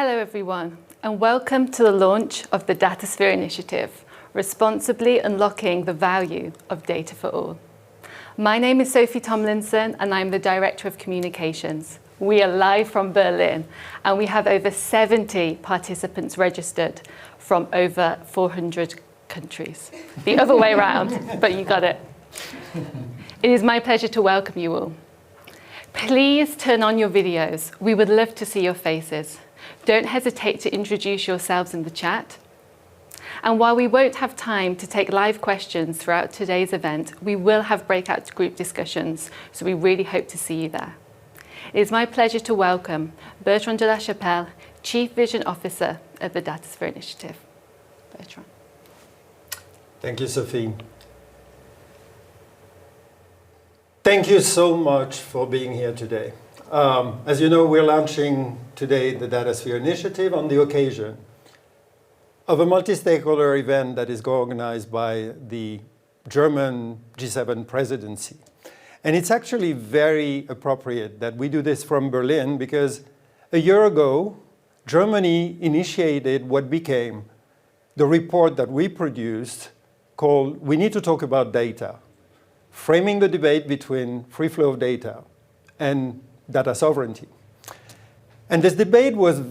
Hello everyone, and welcome to the launch of the Datasphere Initiative, Responsibly Unlocking the Value of Data for All. My name is Sophie Tomlinson and I'm the Director of Communications. We are live from Berlin and we have over 70 participants registered from over 400 countries. The other way around, but you got it. It is my pleasure to welcome you all. Please turn on your videos. We would love to see your faces. Don't hesitate to introduce yourselves in the chat. And while we won't have time to take live questions throughout today's event, we will have breakout group discussions, so we really hope to see you there. It is my pleasure to welcome Bertrand de la Chapelle, Chief Vision Officer of the Datasphere Initiative. Bertrand. Thank you, Sophie. Thank you so much for being here today. As you know, we're launching today the Datasphere Initiative on the occasion of a multi-stakeholder event that is organized by the German G7 Presidency. And it's actually very appropriate that we do this from Berlin because a year ago, Germany initiated what became the report that we produced called We Need to Talk About Data, framing the debate between free flow of data and data sovereignty. And this debate was,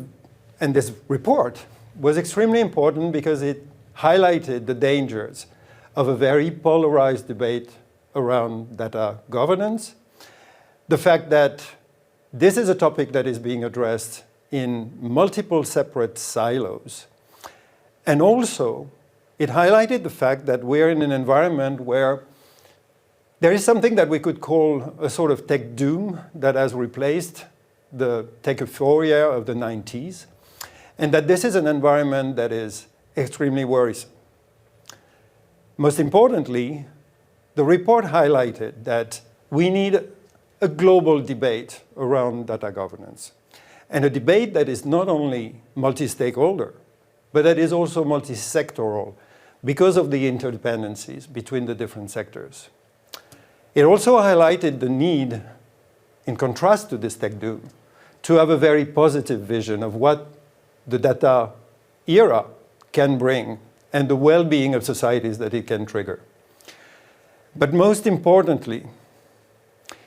and this report was extremely important because it highlighted the dangers of a very polarized debate around data governance. The fact that this is a topic that is being addressed in multiple separate silos. And also, it highlighted the fact that we're in an environment where there is something that we could call a sort of tech doom that has replaced the tech euphoria of the 90s, and that this is an environment that is extremely worrisome. Most importantly, the report highlighted that we need a global debate around data governance, and a debate that is not only multi-stakeholder, but that is also multi-sectoral because of the interdependencies between the different sectors. It also highlighted the need, in contrast to this tech doom, to have a very positive vision of what the data era can bring and the well-being of societies that it can trigger. But most importantly,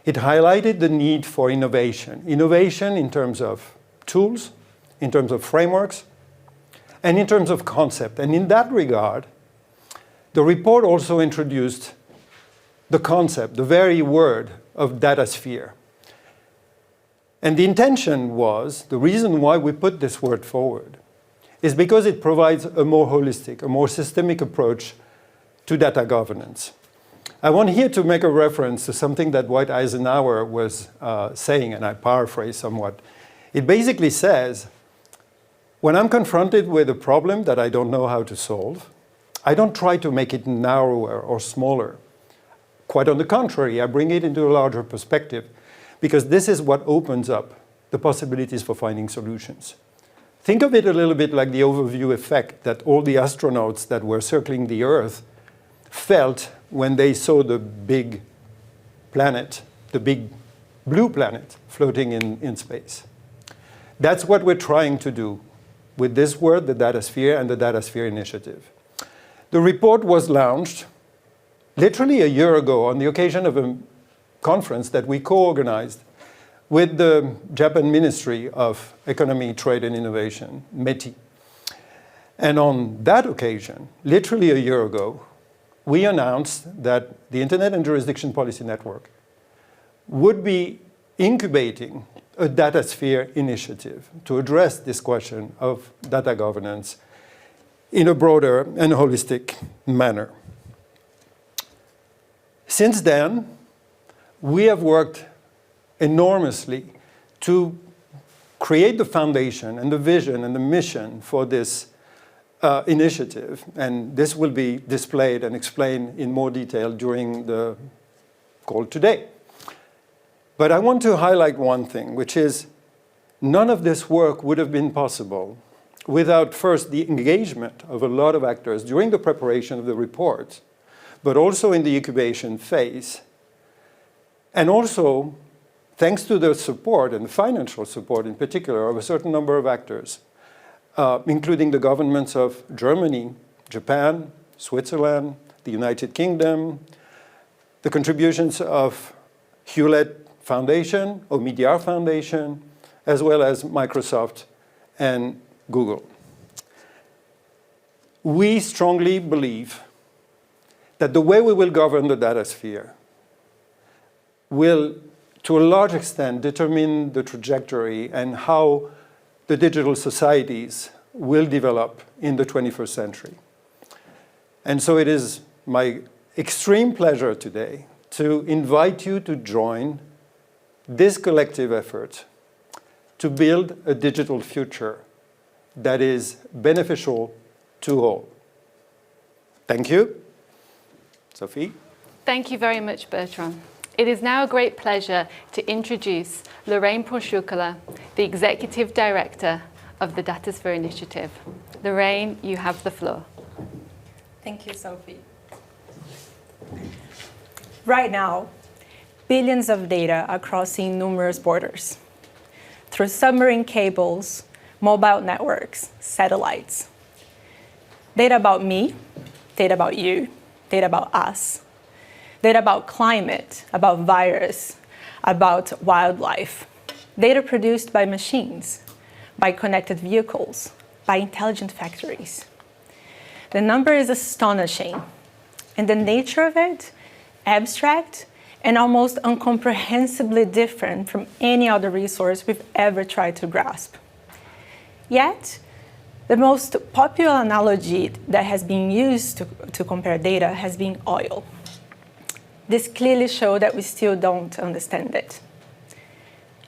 it highlighted the need for innovation. Innovation in terms of tools, in terms of frameworks, and in terms of concept. And in that regard, the report also introduced the concept, the very word of datasphere. And the intention was, the reason why we put this word forward, is because it provides a more holistic, a more systemic approach to data governance. I want here to make a reference to something that Dwight Eisenhower was saying, and I paraphrase somewhat. It basically says, when I'm confronted with a problem that I don't know how to solve, I don't try to make it narrower or smaller. Quite on the contrary, I bring it into a larger perspective because this is what opens up the possibilities for finding solutions. Think of it a little bit like the overview effect that all the astronauts that were circling the Earth felt when they saw the big planet, the big blue planet floating in space. That's what we're trying to do with this word, the Datasphere and the Datasphere Initiative. The report was launched literally a year ago on the occasion of a conference that we co-organized with the Japan Ministry of Economy, Trade and Innovation, METI. And on that occasion, literally a year ago, we announced that the Internet and Jurisdiction Policy Network would be incubating a Datasphere initiative to address this question of data governance in a broader and holistic manner. Since then, we have worked enormously to create the foundation and the vision and the mission for this initiative. And this will be displayed and explained in more detail during the call today. But I want to highlight one thing, which is none of this work would have been possible without first the engagement of a lot of actors during the preparation of the report, but also in the incubation phase. And also, thanks to the support and financial support in particular of a certain number of actors including the governments of Germany, Japan, Switzerland, the United Kingdom, the contributions of Hewlett Foundation, Omidyar Foundation, as well as Microsoft and Google. We strongly believe that the way we will govern the data sphere will, to a large extent, determine the trajectory and how the digital societies will develop in the 21st century. And so it is my extreme pleasure today to invite you to join this collective effort to build a digital future that is beneficial to all. Thank you. Sophie? Thank you very much, Bertrand. It is now a great pleasure to introduce Lorraine Porciuncula, the Executive Director of the Datasphere Initiative. Lorraine, you have the floor. Thank you, Sophie. Right now, billions of data are crossing numerous borders through submarine cables, mobile networks, satellites. Data about me, data about you, data about us, data about climate, about virus, about wildlife, data produced by machines, by connected vehicles, by intelligent factories. The number is astonishing, and the nature of it, abstract and almost incomprehensibly different from any other resource we've ever tried to grasp. Yet, the most popular analogy that has been used to compare data has been oil. This clearly shows that we still don't understand it.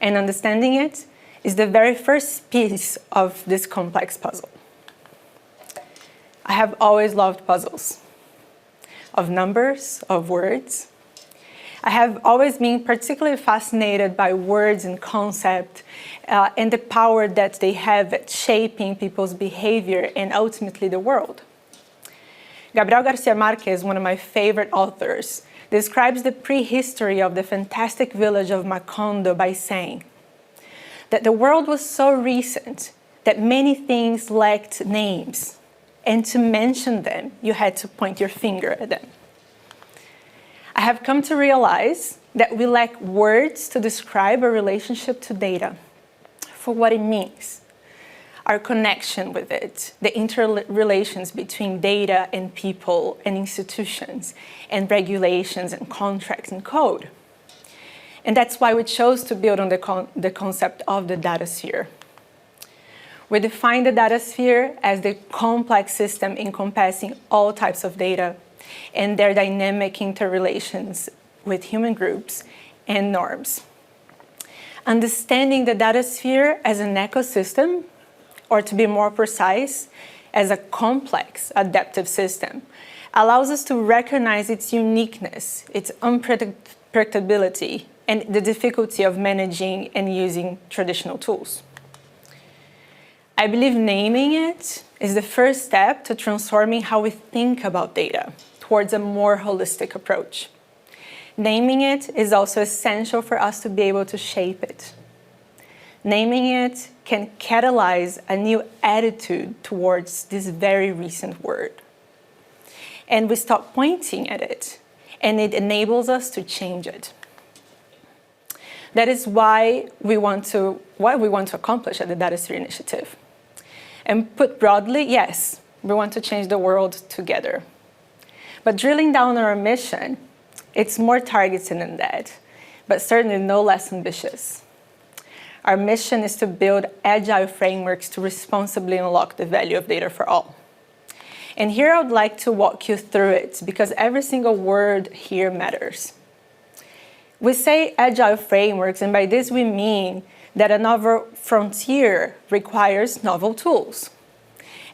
And understanding it is the very first piece of this complex puzzle. I have always loved puzzles, of numbers, of words. I have always been particularly fascinated by words and concepts and the power that they have at shaping people's behavior and ultimately the world. Gabriel Garcia Marquez, one of my favorite authors, describes the prehistory of the fantastic village of Macondo by saying that the world was so recent that many things lacked names, and to mention them, you had to point your finger at them. I have come to realize that we lack words to describe a relationship to data for what it means, our connection with it, the interrelations between data and people and institutions and regulations and contracts and code. And that's why we chose to build on the concept of the data sphere. We define the data sphere as the complex system encompassing all types of data and their dynamic interrelations with human groups and norms. Understanding the data sphere as an ecosystem, or to be more precise, as a complex adaptive system, allows us to recognize its uniqueness, its unpredictability, and the difficulty of managing and using traditional tools. I believe naming it is the first step to transforming how we think about data towards a more holistic approach. Naming it is also essential for us to be able to shape it. Naming it can catalyze a new attitude towards this very recent word. And we stop pointing at it, and it enables us to change it. That is what we want to accomplish at the Datasphere Initiative. And put broadly, yes, we want to change the world together. But drilling down on our mission, it's more targeted than that, but certainly no less ambitious. Our mission is to build agile frameworks to responsibly unlock the value of data for all. And here I would like to walk you through it because every single word here matters. We say agile frameworks, and by this we mean that a novel frontier requires novel tools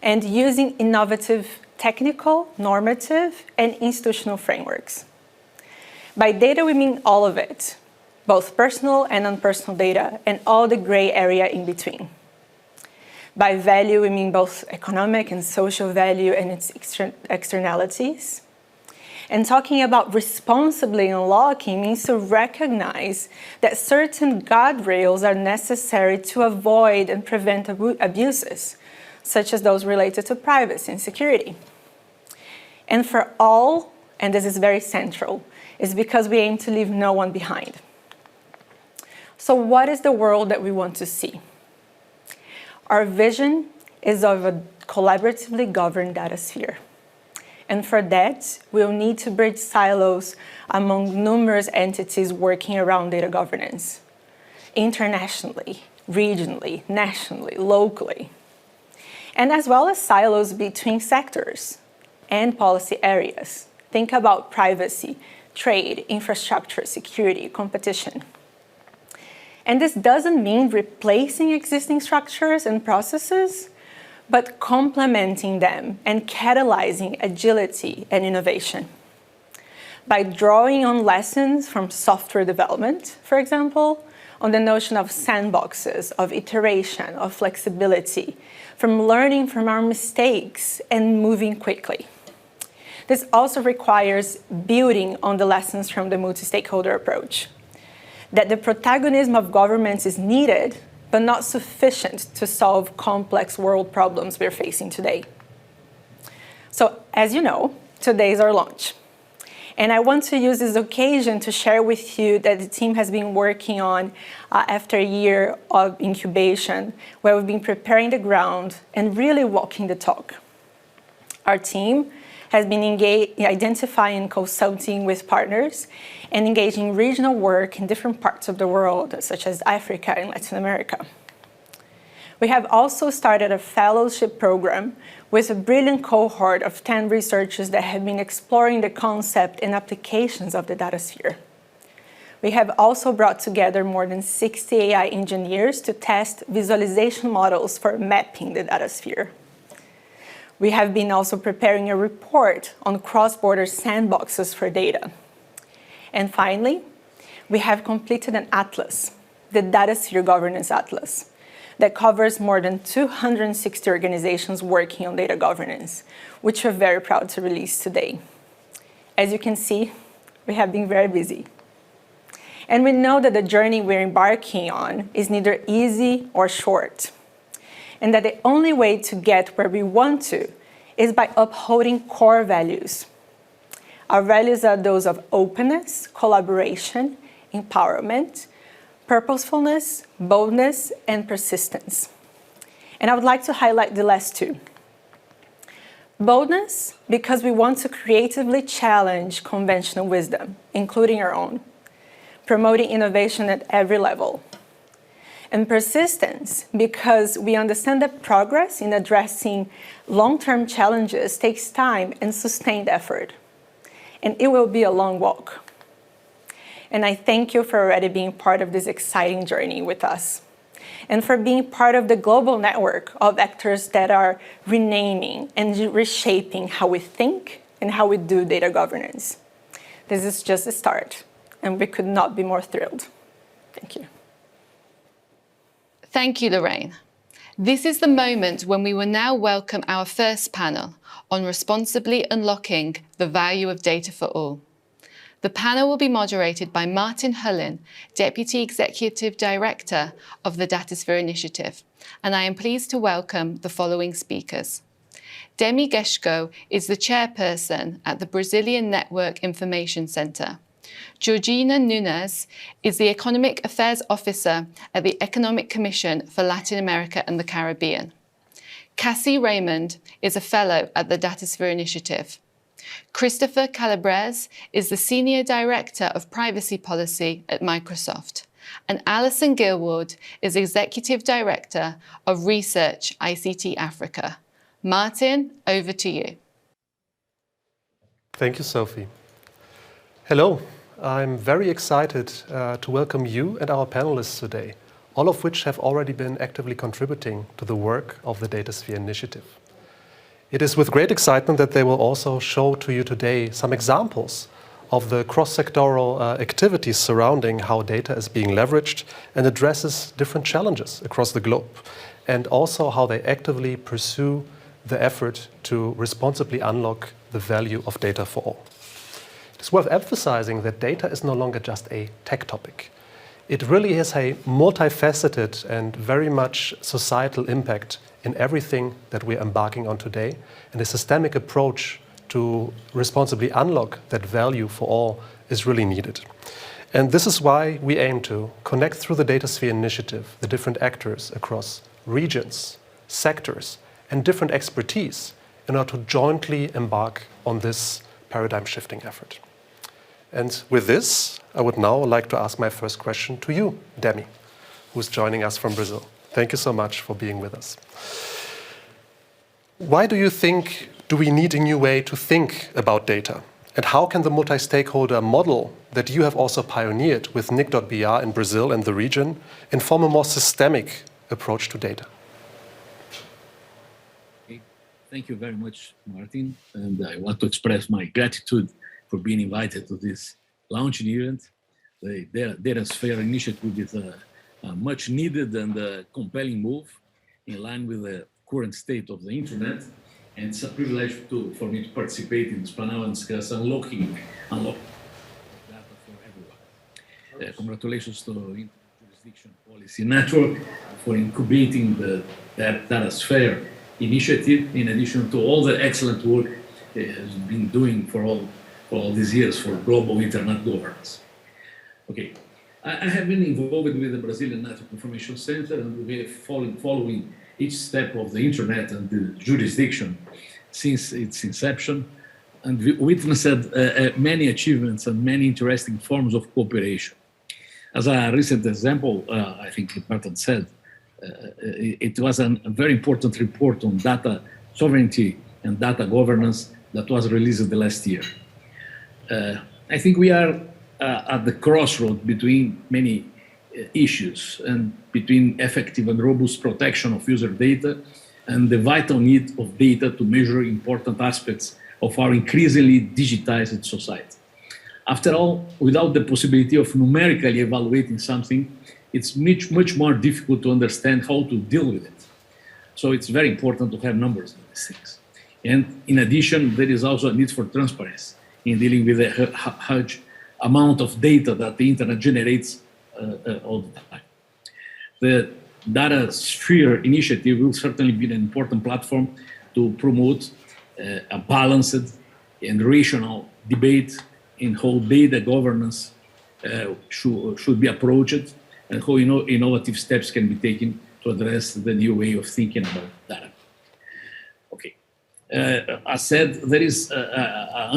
and using innovative technical, normative, and institutional frameworks. By data, we mean all of it, both personal and non-personal data, and all the gray area in between. By value, we mean both economic and social value and its externalities. And talking about responsibly unlocking means to recognize that certain guardrails are necessary to avoid and prevent abuses, such as those related to privacy and security. And for all, and this is very central, is because we aim to leave no one behind. So what is the world that we want to see? Our vision is of a collaboratively governed data sphere. And for that, we'll need to bridge silos among numerous entities working around data governance, internationally, regionally, nationally, locally, and as well as silos between sectors and policy areas. Think about privacy, trade, infrastructure, security, competition. And this doesn't mean replacing existing structures and processes, but complementing them and catalyzing agility and innovation. By drawing on lessons from software development, for example, on the notion of sandboxes, of iteration, of flexibility, from learning from our mistakes and moving quickly. This also requires building on the lessons from the multi-stakeholder approach, that the protagonism of governments is needed, but not sufficient to solve complex world problems we're facing today. So, as you know, today is our launch. And I want to use this occasion to share with you that the team has been working on after a year of incubation, where we've been preparing the ground and really walking the talk. Our team has been identifying and consulting with partners and engaging regional work in different parts of the world, such as Africa and Latin America. We have also started a fellowship program with a brilliant cohort of 10 researchers that have been exploring the concept and applications of the data sphere. We have also brought together more than 60 AI engineers to test visualization models for mapping the data sphere. We have been also preparing a report on cross-border sandboxes for data. And finally, we have completed an atlas, the Datasphere Governance Atlas, that covers more than 260 organizations working on data governance, which we're very proud to release today. As you can see, we have been very busy. And we know that the journey we're embarking on is neither easy or short, and that the only way to get where we want to is by upholding core values. Our values are those of openness, collaboration, empowerment, purposefulness, boldness, and persistence. And I would like to highlight the last two. Boldness, because we want to creatively challenge conventional wisdom, including our own, promoting innovation at every level. And persistence, because we understand that progress in addressing long-term challenges takes time and sustained effort. And it will be a long walk. And I thank you for already being part of this exciting journey with us, and for being part of the global network of actors that are renaming and reshaping how we think and how we do data governance. This is just a start, and we could not be more thrilled. Thank you. Thank you, Lorraine. This is the moment when we will now welcome our first panel on responsibly unlocking the value of data for all. The panel will be moderated by Martin Hullin, Deputy Executive Director of the Datasphere Initiative, and I am pleased to welcome the following speakers. Demi Geschko is the chairperson at the Brazilian Network Information Center. Georgina Nunes is the Economic Affairs Officer at the Economic Commission for Latin America and the Caribbean. Cassie Raymond is a fellow at the Datasphere Initiative. Christopher Calabres is the Senior Director of Privacy Policy at Microsoft. And Alison Gilward is Executive Director of Research ICT Africa. Martin, over to you. Thank you, Sophie. Hello, I'm very excited to welcome you and our panelists today, all of which have already been actively contributing to the work of the Datasphere Initiative. It is with great excitement that they will also show to you today some examples of the cross-sectoral activities surrounding how data is being leveraged and addresses different challenges across the globe, and also how they actively pursue the effort to responsibly unlock the value of data for all. It's worth emphasizing that data is no longer just a tech topic. it really has a multifaceted and very much societal impact in everything that we're embarking on today, and a systemic approach to responsibly unlock that value for all is really needed. And this is why we aim to connect through the Datasphere Initiative the different actors across regions, sectors, and different expertise in order to jointly embark on this paradigm-shifting effort. And with this, I would now like to ask my first question to you, Demi, who's joining us from Brazil. Thank you so much for being with us. Why do you think we need a new way to think about data? And how can the multi-stakeholder model that you have also pioneered with NIC.br in Brazil and the region inform a more systemic approach to data? Thank you very much, Martin. And I want to express my gratitude for being invited to this launching event. The Datasphere Initiative is a much needed and compelling move in line with the current state of the internet. And it's a privilege for me to participate in this panel and discuss unlocking data for everyone. Congratulations to Internet Jurisdiction Policy Network for incubating the Datasphere Initiative, in addition to all the excellent work it has been doing for all these years for global internet governance. Okay, I have been involved with the Brazilian Network Information Center, and we have following each step of the internet and the jurisdiction since its inception, and we witnessed many achievements and many interesting forms of cooperation. As a recent example, I think Martin said, it was a very important report on data sovereignty and data governance that was released the last year. I think we are at the crossroad between many issues and between effective and robust protection of user data and the vital need of data to measure important aspects of our increasingly digitized society. After all, without the possibility of numerically evaluating something, it's much more difficult to understand how to deal with it. So it's very important to have numbers on these things. And in addition, there is also a need for transparency in dealing with the huge amount of data that the internet generates all the time. The Datasphere Initiative will certainly be an important platform to promote a balanced and rational debate in how data governance should be approached and how innovative steps can be taken to address the new way of thinking about data. Okay, as said, there is a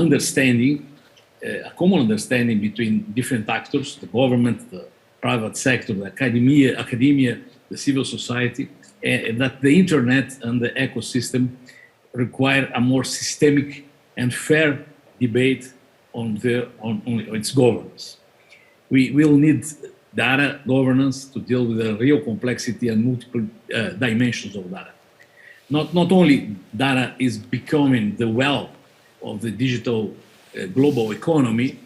common understanding between different actors, the government, the private sector, the academia, the civil society, that the internet and the ecosystem require a more systemic and fair debate on its governance. We will need data governance to deal with the real complexity and multiple dimensions of data. Not only data is becoming the well of the digital global economy,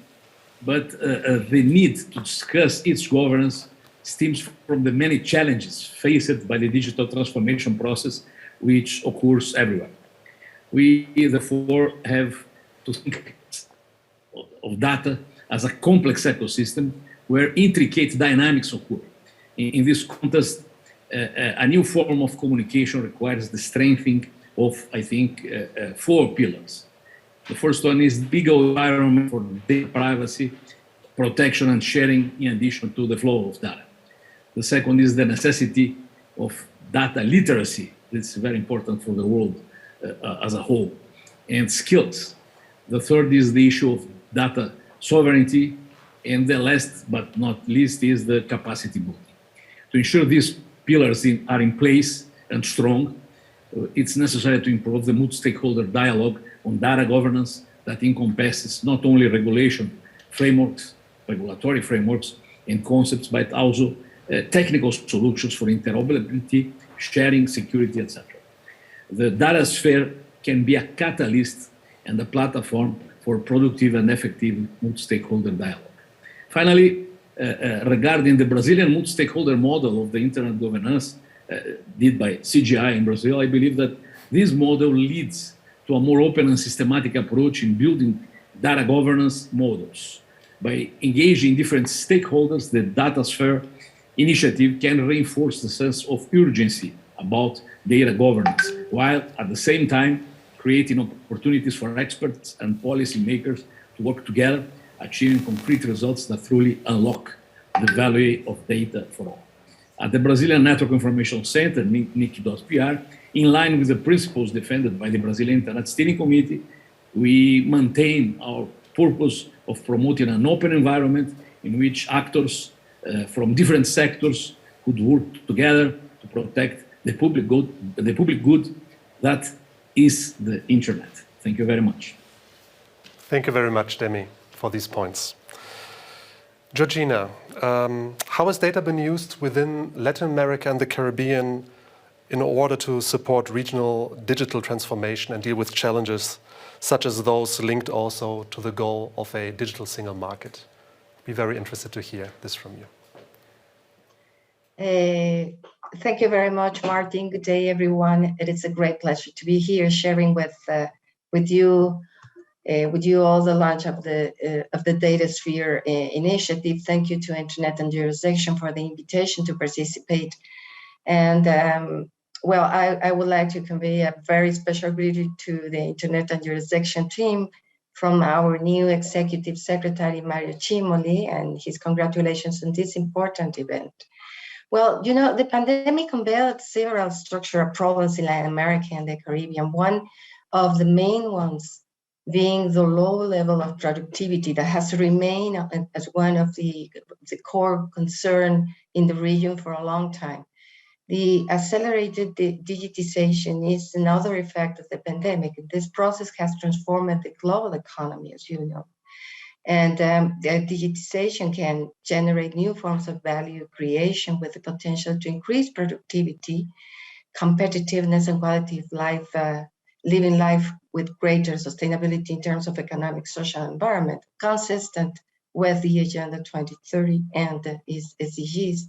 but the need to discuss its governance stems from the many challenges faced by the digital transformation process, which occurs everywhere. We therefore have to think of data as a complex ecosystem where intricate dynamics occur. In this context, a new form of communication requires the strengthening of, I think, 4 pillars. The first one is the legal environment for data privacy, protection and sharing in addition to the flow of data. The second is the necessity of data literacy. It's very important for the world as a whole, and skills. The third is the issue of data sovereignty, and the last but not least is the capacity building. To ensure these pillars are in place and strong, it's necessary to improve the multi-stakeholder dialogue on data governance that encompasses not only regulatory frameworks and concepts, but also technical solutions for interoperability, sharing, security, etc. The Datasphere can be a catalyst and a platform for productive and effective multi-stakeholder dialogue. Finally, regarding the Brazilian multi-stakeholder model of the internet governance did by CGI in Brazil, I believe that this model leads to a more open and systematic approach in building data governance models. By engaging different stakeholders, the Datasphere Initiative can reinforce the sense of urgency about data governance, while at the same time creating opportunities for experts and policymakers to work together, achieving concrete results that truly unlock the value of data for all. At the Brazilian Network Information Center, NIC.PR, in line with the principles defended by the Brazilian Internet Steering Committee, we maintain our purpose of promoting an open environment in which actors from different sectors could work together to protect the public good that is the internet. Thank you very much. Thank you very much, Demi, for these points. Georgina, how has data been used within Latin America and the Caribbean in order to support regional digital transformation and deal with challenges such as those linked also to the goal of a digital single market? I'd be very interested to hear this from you. Thank you very much, Martin. Good day, everyone. It is a great pleasure to be here sharing with you all the launch of the Datasphere Initiative. Thank you to Internet and Jurisdiction for the invitation to participate. And well, I would like to convey a very special greeting to the Internet and Jurisdiction team from our new Executive Secretary, Mario Cimoli, and his congratulations on this important event. Well, you know, the pandemic unveiled several structural problems in Latin America and the Caribbean. One of the main ones being the low level of productivity that has remained as one of the core concern in the region for a long time. The accelerated digitization is another effect of the pandemic. This process has transformed the global economy, as you know. And the digitization can generate new forms of value creation with the potential to increase productivity, competitiveness, and quality of life, living life with greater sustainability in terms of economic, social, environment, consistent with the Agenda 2030 and the SDGs.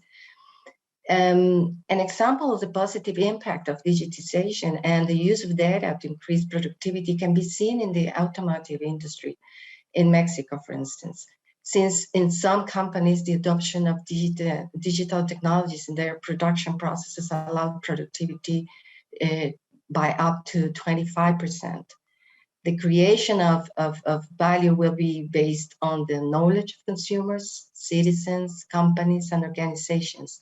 An example of the positive impact of digitization and the use of data to increase productivity can be seen in the automotive industry in Mexico, for instance, since in some companies, the adoption of digital technologies in their production processes allow productivity by up to 25%. The creation of value will be based on the knowledge of consumers, citizens, companies, and organizations,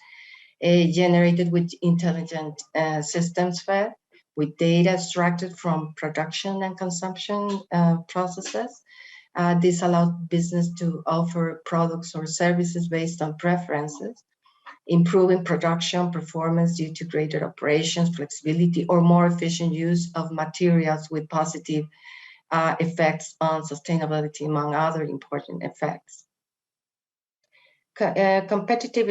generated with intelligent systems fed, with data extracted from production and consumption processes. This allows business to offer products or services based on preferences, improving production performance due to greater operations, flexibility, or more efficient use of materials with positive effects on sustainability, among other important effects. Competitive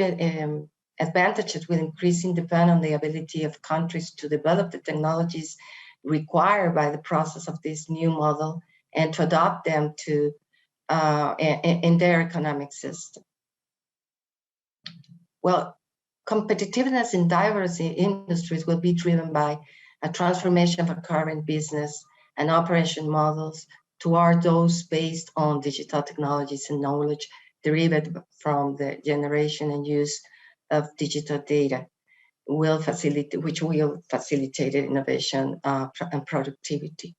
advantages will increasing depend on the ability of countries to develop the technologies required by the process of this new model and to adopt them to in their economic system. Well, competitiveness in diverse industries will be driven by a transformation of current business and operation models toward those based on digital technologies and knowledge derived from the generation and use of digital data, which will facilitate innovation and productivity.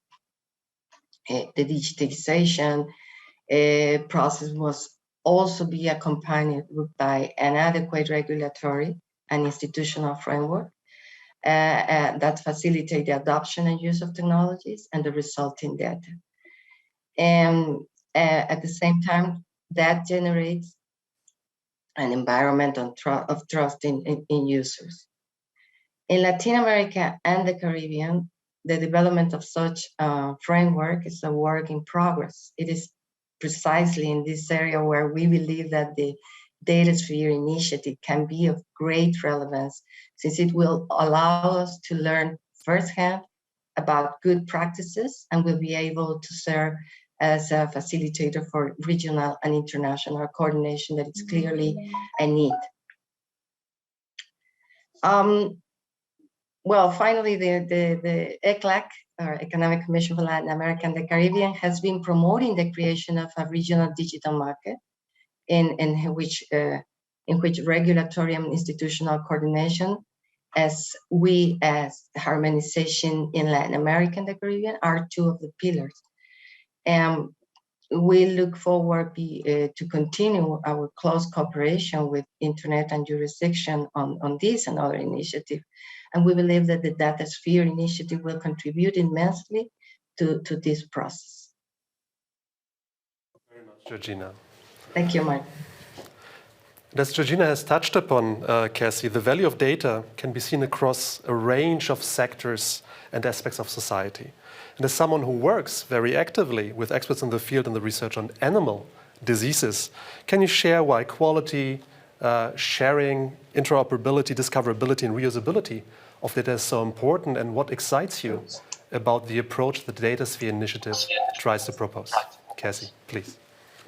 The digitization process must also be accompanied by an adequate regulatory and institutional framework that facilitate the adoption and use of technologies and the resulting data. And at the same time, that generates an environment of trust in users. In Latin America and the Caribbean, the development of such framework is a work in progress. It is precisely in this area where we believe that the Datasphere Initiative can be of great relevance, since it will allow us to learn firsthand about good practices and will be able to serve as a facilitator for regional and international coordination that is clearly a need. Well, finally, the ECLAC our Economic Commission for Latin America and the Caribbean, has been promoting the creation of a regional digital market in which regulatory and institutional coordination, as harmonization in Latin America and the Caribbean are two of the pillars. And we look forward to continue our close cooperation with Internet and jurisdiction on this and other initiatives. And we believe that the Datasphere Initiative will contribute immensely to this process. Thank you very much, Georgina. Thank you, Mark. As Georgina has touched upon, Cassie, the value of data can be seen across a range of sectors and aspects of society. And as someone who works very actively with experts in the field and the research on animal diseases, can you share why quality, sharing, interoperability, discoverability, and reusability of data is so important, and what excites you about the approach the Datasphere Initiative tries to propose? Cassie, please.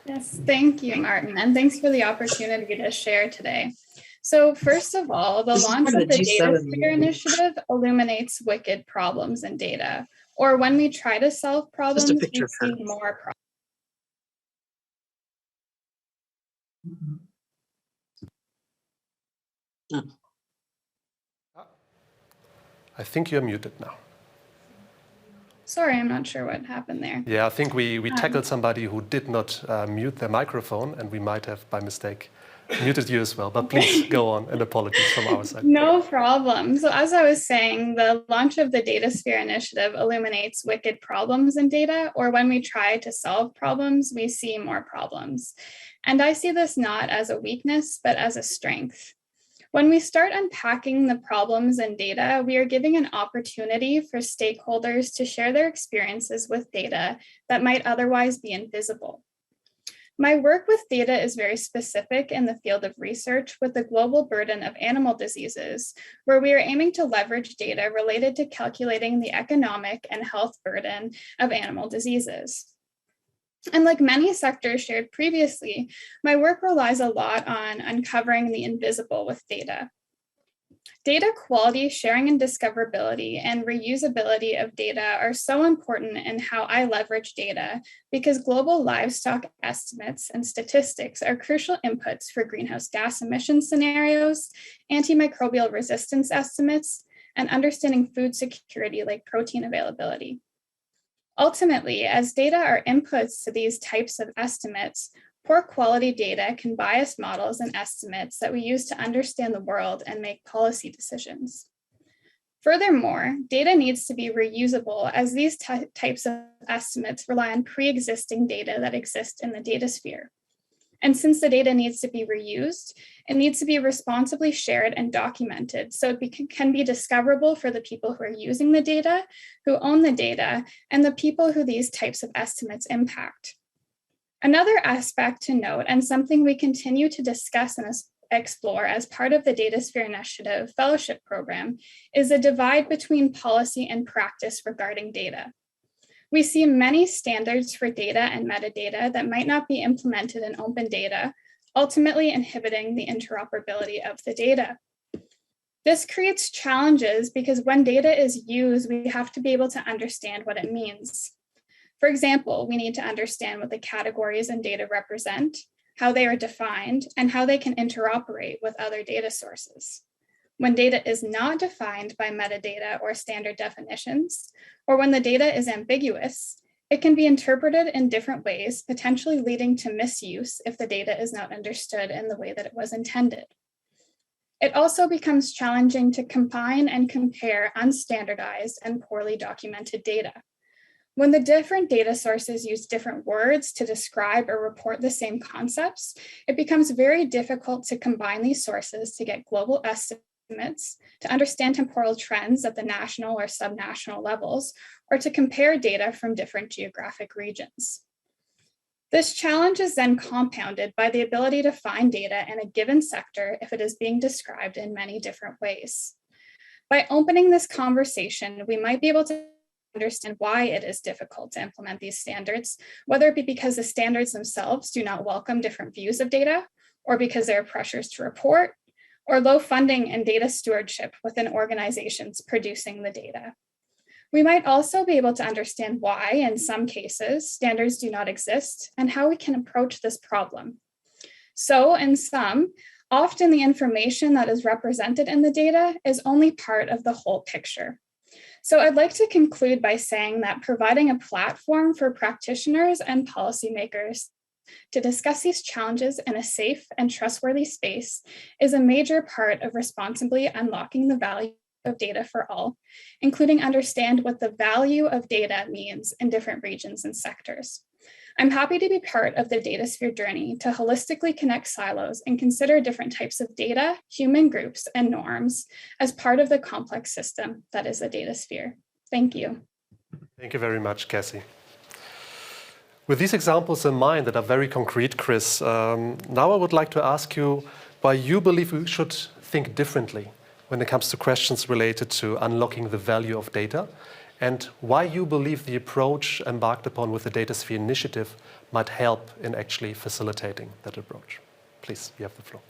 Yes, thank you, Martin, and thanks for the opportunity to share today. So first of all, the launch of the Datasphere Initiative illuminates wicked problems in data, or when we try to solve problems, we see more problems. I think you're muted now. Sorry, I'm not sure what happened there. Yeah, I think we tackled somebody who did not mute their microphone, and we might have, by mistake, muted you as well. But please go on, and apologies from our side. No problem. So as I was saying, the launch of the Datasphere Initiative illuminates wicked problems in data, or when we try to solve problems, we see more problems. And I see this not as a weakness, but as a strength. When we start unpacking the problems in data, we are giving an opportunity for stakeholders to share their experiences with data that might otherwise be invisible. My work with data is very specific in the field of research with the global burden of animal diseases, where we are aiming to leverage data related to calculating the economic and health burden of animal diseases. And like many sectors shared previously, my work relies a lot on uncovering the invisible with data. Data quality, sharing and discoverability, and reusability of data are so important in how I leverage data because global livestock estimates and statistics are crucial inputs for greenhouse gas emission scenarios, antimicrobial resistance estimates, and understanding food security like protein availability. Ultimately, as data are inputs to these types of estimates, poor quality data can bias models and estimates that we use to understand the world and make policy decisions. Furthermore, data needs to be reusable as these types of estimates rely on pre-existing data that exist in the data sphere. And since the data needs to be reused, it needs to be responsibly shared and documented so it can be discoverable for the people who are using the data, who own the data, and the people who these types of estimates impact. Another aspect to note, and something we continue to discuss and explore as part of the Datasphere Initiative Fellowship Program, is the divide between policy and practice regarding data. We see many standards for data and metadata that might not be implemented in open data, ultimately inhibiting the interoperability of the data. This creates challenges because when data is used, we have to be able to understand what it means. For example, we need to understand what the categories in data represent, how they are defined, and how they can interoperate with other data sources. When data is not defined by metadata or standard definitions, or when the data is ambiguous, it can be interpreted in different ways, potentially leading to misuse if the data is not understood in the way that it was intended. It also becomes challenging to combine and compare unstandardized and poorly documented data. When the different data sources use different words to describe or report the same concepts, it becomes very difficult to combine these sources to get global estimates, to understand temporal trends at the national or subnational levels, or to compare data from different geographic regions. This challenge is then compounded by the ability to find data in a given sector if it is being described in many different ways. By opening this conversation, we might be able to understand why it is difficult to implement these standards, whether it be because the standards themselves do not welcome different views of data, or because there are pressures to report, or low funding and data stewardship within organizations producing the data. We might also be able to understand why, in some cases, standards do not exist and how we can approach this problem. So, in sum, often the information that is represented in the data is only part of the whole picture. So I'd like to conclude by saying that providing a platform for practitioners and policymakers to discuss these challenges in a safe and trustworthy space is a major part of responsibly unlocking the value of data for all, including understand what the value of data means in different regions and sectors. I'm happy to be part of the Datasphere journey to holistically connect silos and consider different types of data, human groups, and norms as part of the complex system that is the Datasphere. Thank you. Thank you very much, Cassie. With these examples in mind that are very concrete, Chris, now I would like to ask you why you believe we should think differently when it comes to questions related to unlocking the value of data, and why you believe the approach embarked upon with the Datasphere Initiative might help in actually facilitating that approach. Please, you have the floor.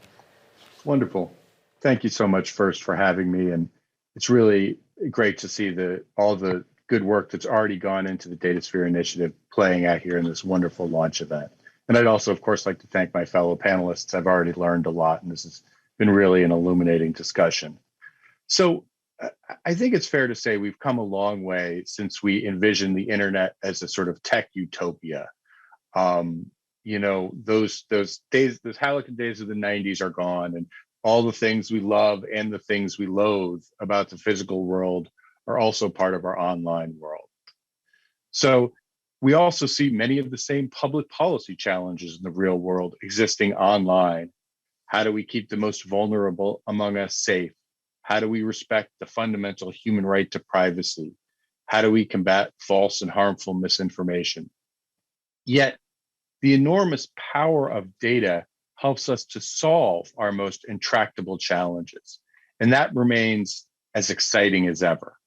Wonderful. Thank you so much first for having me. And it's really great to see all the good work that's already gone into the Datasphere Initiative playing out here in this wonderful launch event. And I'd also, of course, like to thank my fellow panelists. I've already learned a lot, and this has been really an illuminating discussion. So I think it's fair to say we've come a long way since we envisioned the internet as a sort of tech utopia. You know, those days, those Halligan days of the 90s are gone, and all the things we love and the things we loathe about the physical world are also part of our online world. So we also see many of the same public policy challenges in the real world existing online. How do we keep the most vulnerable among us safe? How do we respect the fundamental human right to privacy? How do we combat false and harmful misinformation? Yet, the enormous power of data helps us to solve our most intractable challenges. And that remains as exciting as ever.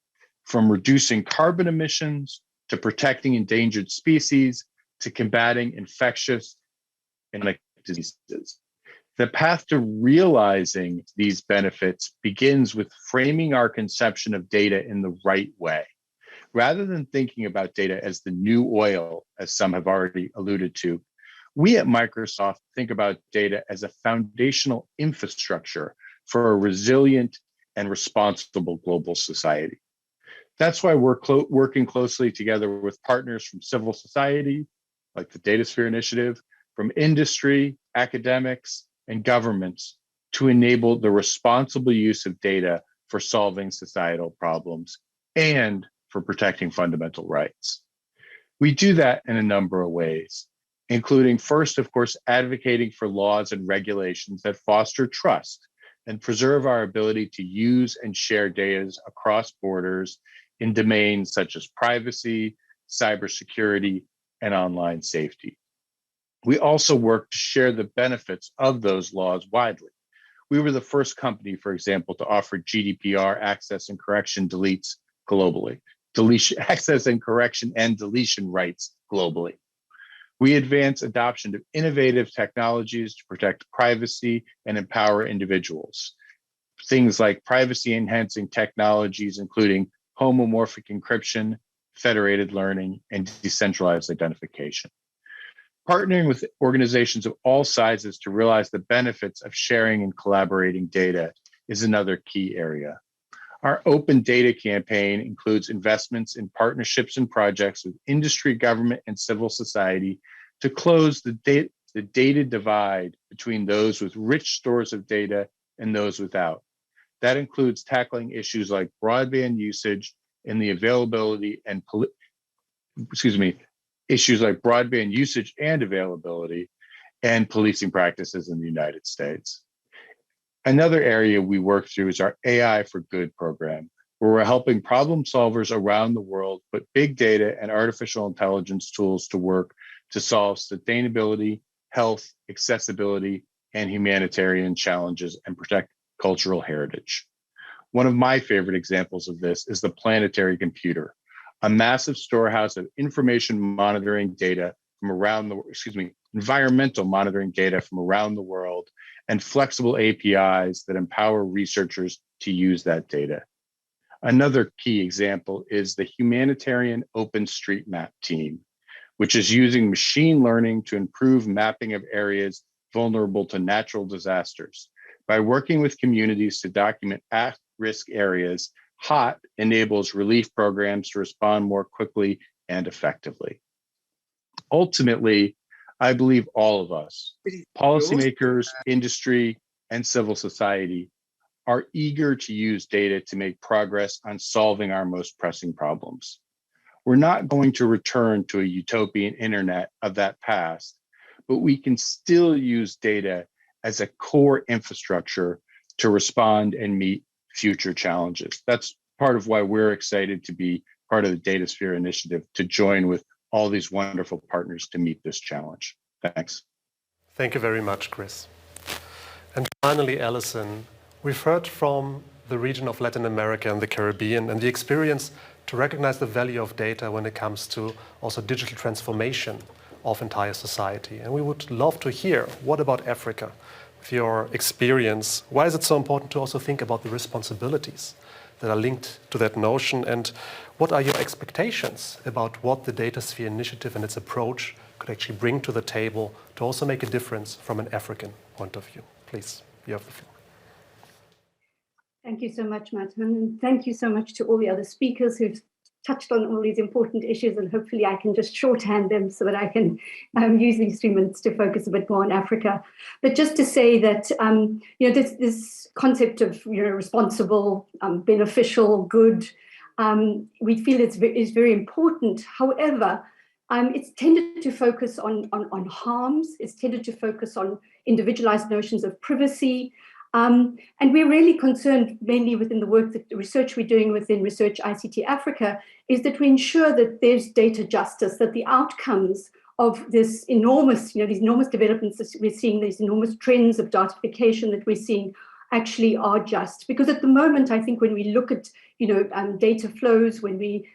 From reducing carbon emissions, to protecting endangered species, to combating infectious and diseases. The path to realizing these benefits begins with framing our conception of data in the right way. Rather than thinking about data as the new oil, as some have already alluded to, we at Microsoft think about data as a foundational infrastructure for a resilient and responsible global society. That's why we're working closely together with partners from civil society, like the Datasphere Initiative, from industry, academics, and governments to enable the responsible use of data for solving societal problems and for protecting fundamental rights. We do that in a number of ways, including first, of course, advocating for laws and regulations that foster trust and preserve our ability to use and share data across borders in domains such as privacy, cybersecurity, and online safety. We also work to share the benefits of those laws widely. We were the first company, for example, to offer GDPR access and correction deletes globally, access and correction and deletion rights globally. We advance adoption of innovative technologies to protect privacy and empower individuals. Things like privacy-enhancing technologies, including homomorphic encryption, federated learning, and decentralized identification. Partnering with organizations of all sizes to realize the benefits of sharing and collaborating data is another key area. Our open data campaign includes investments in partnerships and projects with industry, government, and civil society to close the data divide between those with rich stores of data and those without. That includes tackling issues like broadband usage and the availability and issues like broadband usage and availability and policing practices in the United States. Another area we work through is our AI for Good program, where we're helping problem solvers around the world put big data and artificial intelligence tools to work to solve sustainability, health, accessibility, and humanitarian challenges and protect cultural heritage. One of my favorite examples of this is the planetary computer, a massive storehouse of information monitoring data from around the, environmental monitoring data from around the world, and flexible APIs that empower researchers to use that data. Another key example is the Humanitarian OpenStreetMap team, which is using machine learning to improve mapping of areas vulnerable to natural disasters. By working with communities to document at-risk areas, HOT enables relief programs to respond more quickly and effectively. Ultimately, I believe all of us, policymakers, industry, and civil society, are eager to use data to make progress on solving our most pressing problems. We're not going to return to a utopian internet of that past, but we can still use data as a core infrastructure to respond and meet future challenges. That's part of why we're excited to be part of the Datasphere Initiative, to join with all these wonderful partners to meet this challenge. Thanks. Thank you very much, Chris. And finally, Alison, we've heard from the region of Latin America and the Caribbean and the experience to recognize the value of data when it comes to also digital transformation of entire society. And we would love to hear, what about Africa? With your experience, why is it so important to also think about the responsibilities that are linked to that notion? And what are your expectations about what the Datasphere Initiative and its approach could actually bring to the table to also make a difference from an African point of view? Please, you have the floor. Thank you so much, Martin. And thank you so much to all the other speakers who've touched on all these important issues, and hopefully I can just shorthand them so that I can use these 3 minutes to focus a bit more on Africa. But just to say that this concept of responsible, beneficial, good, we feel is very important. However, it's tended to focus on harms. It's tended to focus on individualized notions of privacy. And we're really concerned, mainly within the work, that the research we're doing within Research ICT Africa, is that we ensure that there's data justice, that the outcomes of this enormous, these enormous developments that we're seeing, these enormous trends of datification that we're seeing, actually are just. Because at the moment, I think when we look at, data flows, when we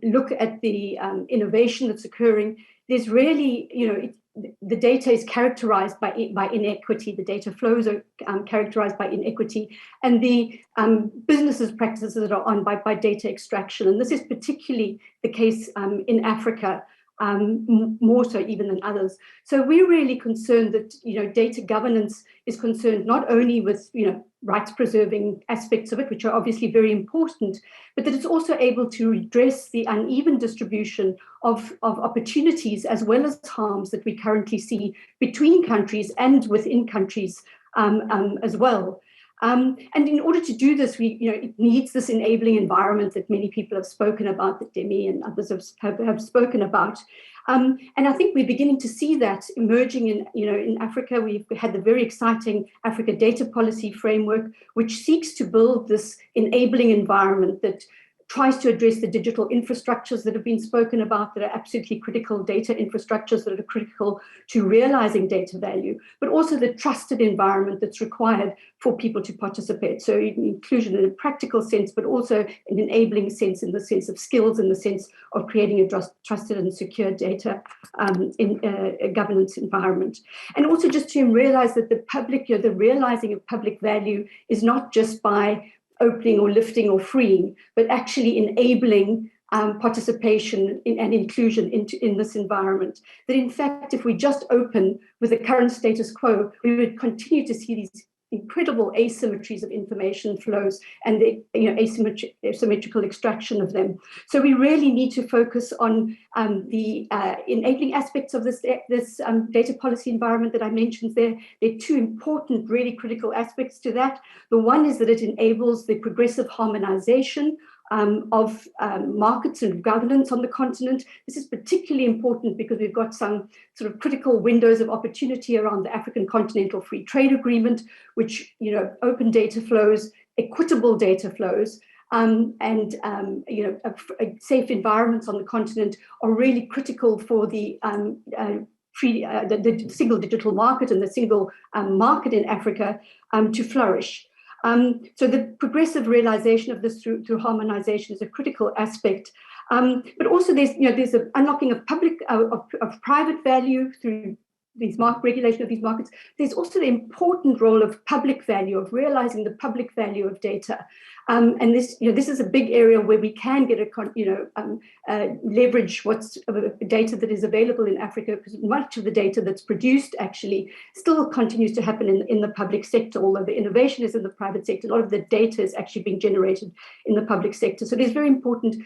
look at the innovation that's occurring, there's really, the data is characterized by inequity. The data flows are characterized by inequity, and the businesses practices that are on by data extraction. And this is particularly the case in Africa, more so even than others. So we're really concerned that data governance is concerned not only with rights preserving aspects of it, which are obviously very important, but that it's also able to address the uneven distribution of opportunities as well as harms that we currently see between countries and within countries as well. And in order to do this, it needs this enabling environment that many people have spoken about, that Demi and others have spoken about. And I think we're beginning to see that emerging in Africa. We've had the very exciting Africa Data Policy Framework, which seeks to build this enabling environment that tries to address the digital infrastructures that have been spoken about, that are absolutely critical, data infrastructures that are critical to realizing data value, but also the trusted environment that's required for people to participate. So inclusion in a practical sense, but also an enabling sense, in the sense of skills, in the sense of creating a trusted and secure data in a governance environment. And also just to realize that the public, the realizing of public value is not just by opening or lifting or freeing, but actually enabling participation and inclusion in this environment. That in fact, if we just open with the current status quo, we would continue to see these incredible asymmetries of information flows and the asymmetrical extraction of them. So we really need to focus on the enabling aspects of this data policy environment that I mentioned there. There are 2 important, really critical aspects to that. The one is that it enables the progressive harmonization of markets and governance on the continent. This is particularly important because we've got some sort of critical windows of opportunity around the African Continental Free Trade Agreement, which, open data flows, equitable data flows, safe environments on the continent are really critical for the single digital market and the single market in Africa to flourish. So the progressive realization of this through harmonization is a critical aspect. But also there's an unlocking of private value through regulation of these markets, there's also the important role of public value, of realizing the public value of data. And this is a big area where we can get leverage what's data that is available in Africa, because much of the data that's produced actually still continues to happen in the public sector, although the innovation is in the private sector. A lot of the data is actually being generated in the public sector. So there's very important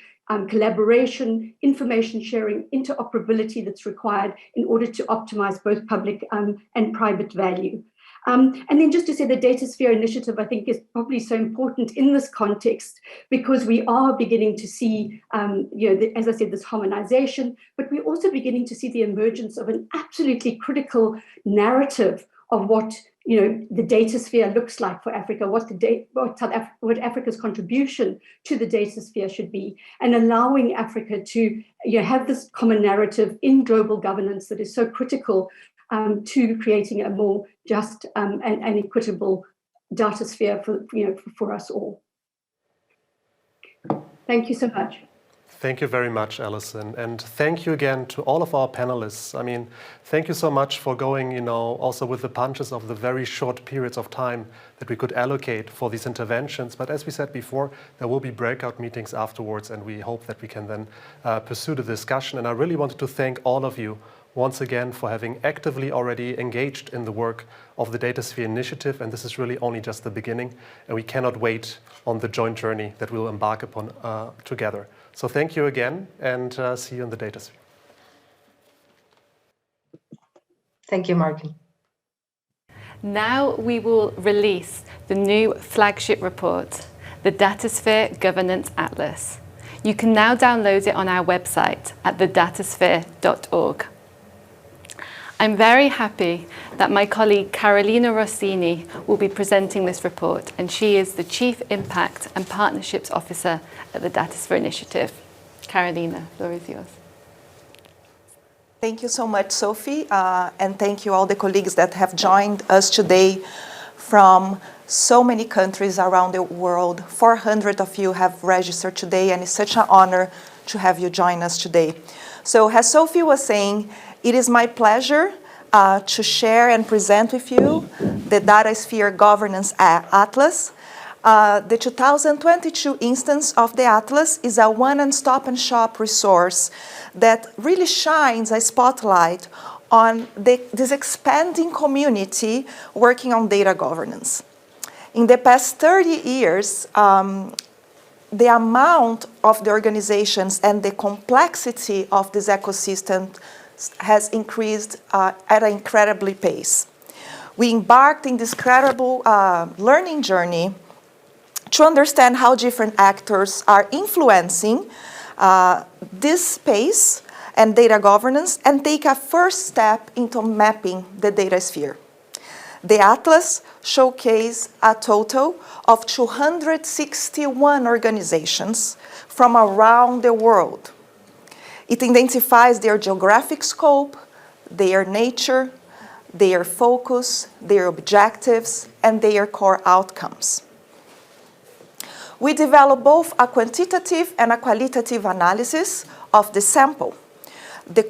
collaboration, information sharing, interoperability that's required in order to optimize both public and private value. And then just to say the Datasphere Initiative, I think, is probably so important in this context because we are beginning to see, as I said, this harmonization, but we're also beginning to see the emergence of an absolutely critical narrative of what the data sphere looks like for Africa, what Africa's contribution to the data sphere should be, and allowing Africa to have this common narrative in global governance that is so critical to creating a more just and equitable data sphere for us all. Thank you so much. Thank you very much, Alison. And thank you again to all of our panelists. I mean, thank you so much for going, also with the punches of the very short periods of time that we could allocate for these interventions. But as we said before, there will be breakout meetings afterwards, and we hope that we can then pursue the discussion. And I really wanted to thank all of you once again for having actively already engaged in the work of the Datasphere Initiative, and this is really only just the beginning, and we cannot wait on the joint journey that we'll embark upon together. So thank you again, and see you in the Datasphere. Thank you, Martin. Now we will release the new flagship report, the Datasphere Governance Atlas. You can now download it on our website at thedatasphere.org. I'm very happy that my colleague Carolina Rossini will be presenting this report, and she is the Chief Impact and Partnerships Officer at the Datasphere Initiative. Carolina, the floor is yours. Thank you so much, Sophie, and thank you all the colleagues that have joined us today from so many countries around the world. 400 of you have registered today, and it's such an honor to have you join us today. So as Sophie was saying, it is my pleasure to share and present with you the Datasphere Governance Atlas. The 2022 instance of the Atlas is a one-stop-and-shop resource that really shines a spotlight on this expanding community working on data governance. In the past 30 years, the amount of the organizations and the complexity of this ecosystem has increased at an incredible pace. We embarked in this incredible learning journey to understand how different actors are influencing this space and data governance and take a first step into mapping the data sphere. The Atlas showcases a total of 261 organizations from around the world. It identifies their geographic scope, their nature, their focus, their objectives, and their core outcomes. We develop both a quantitative and a qualitative analysis of the sample. The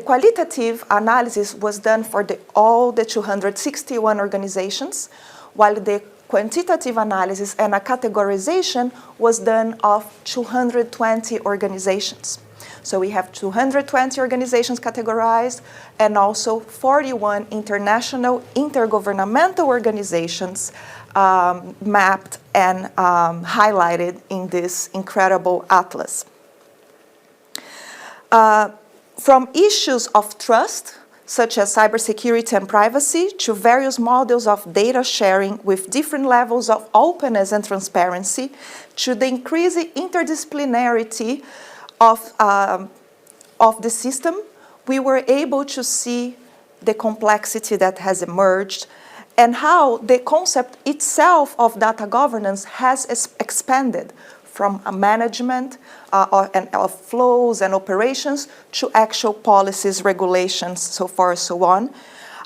qualitative analysis was done for all the 261 organizations, while the quantitative analysis and a categorization was done of 220 organizations. So we have 220 organizations categorized and also 41 international intergovernmental organizations mapped and highlighted in this incredible atlas. From issues of trust, such as cybersecurity and privacy, to various models of data sharing with different levels of openness and transparency, to the increasing interdisciplinarity of the system, we were able to see the complexity that has emerged and how the concept itself of data governance has expanded from a management of flows and operations to actual policies, regulations, so far and so on.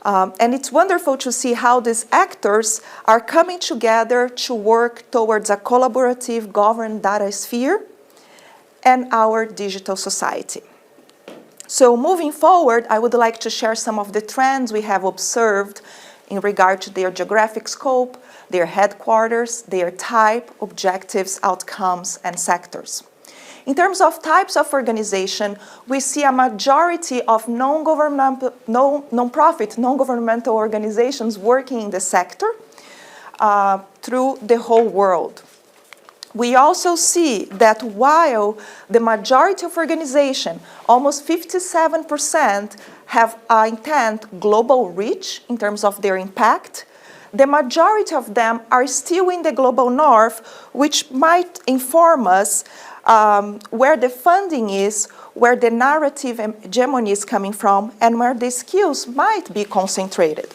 And it's wonderful to see how these actors are coming together to work towards a collaborative governed data sphere and our digital society. So moving forward, I would like to share some of the trends we have observed in regard to their geographic scope, their headquarters, their type, objectives, outcomes, and sectors. In terms of types of organization, we see a majority of non-profit, non-governmental organizations working in the sector through the whole world. We also see that while the majority of organizations, almost 57%, have intent global reach in terms of their impact, the majority of them are still in the global north, which might inform us where the funding is, where the narrative hegemony is coming from, and where the skills might be concentrated.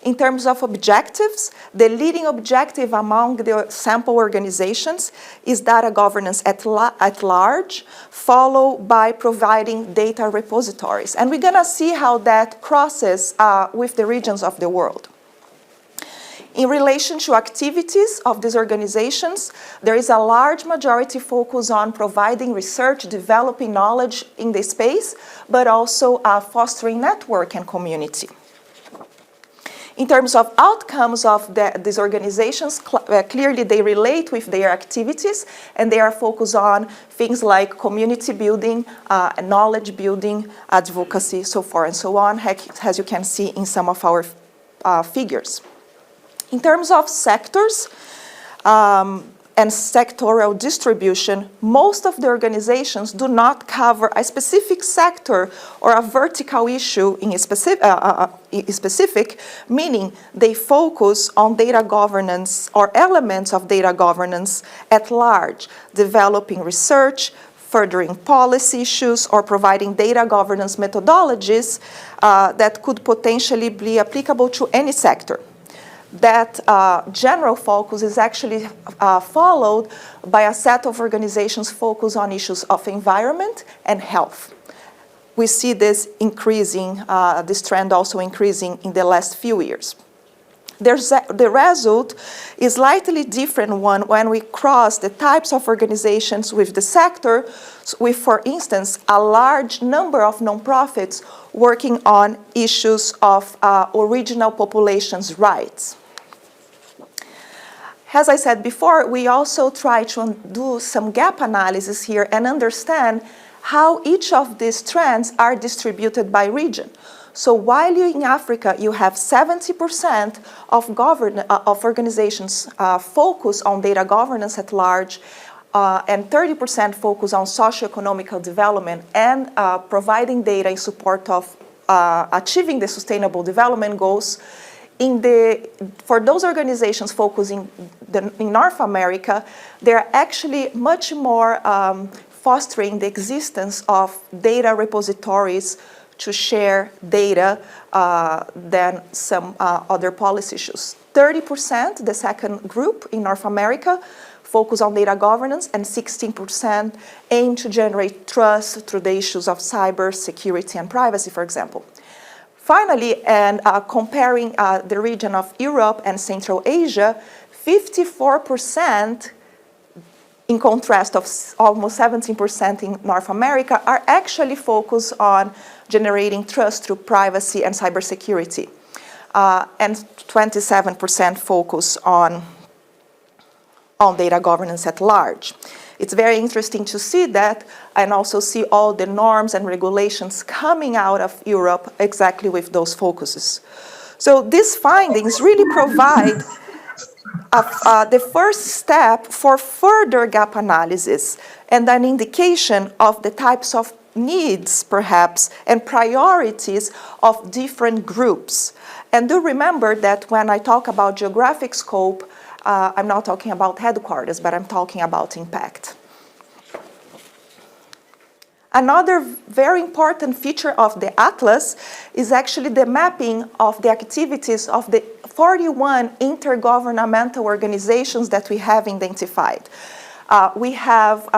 In terms of objectives, the leading objective among the sample organizations is data governance at large, followed by providing data repositories. And we're going to see how that crosses with the regions of the world. In relation to activities of these organizations, there is a large majority focus on providing research, developing knowledge in the space, but also fostering network and community. In terms of outcomes of these organizations, clearly they relate with their activities, and they are focused on things like community building, knowledge building, advocacy, so forth and so on, as you can see in some of our figures. In terms of sectors and sectoral distribution, most of the organizations do not cover a specific sector or a vertical issue in specific, meaning they focus on data governance or elements of data governance at large, developing research, furthering policy issues, or providing data governance methodologies that could potentially be applicable to any sector. That general focus is actually followed by a set of organizations focused on issues of environment and health. We see this increasing, this trend also increasing in the last few years. The result is slightly different one when we cross the types of organizations with the sector, with, for instance, a large number of nonprofits working on issues of original populations' rights. As I said before, we also try to do some gap analysis here and understand how each of these trends are distributed by region. So while in Africa you have 70% of organizations focus on data governance at large, and 30% focus on socio-economic development and providing data in support of achieving the Sustainable Development Goals. For those organizations focusing in North America, they're actually much more fostering the existence of data repositories to share data than some other policy issues. 30%, the second group in North America, focus on data governance, and 16% aim to generate trust through the issues of cyber security and privacy, for example. Finally, and comparing the region of Europe and Central Asia, 54%, in contrast of almost 17% in North America, are actually focused on generating trust through privacy and cybersecurity. And 27% focus on data governance at large. It's very interesting to see that and also see all the norms and regulations coming out of Europe exactly with those focuses. So these findings really provide the first step for further gap analysis and an indication of the types of needs, perhaps, and priorities of different groups. And do remember that when I talk about geographic scope, I'm not talking about headquarters, but I'm talking about impact. Another very important feature of the Atlas is actually the mapping of the activities of the 41 intergovernmental organizations that we have identified. We have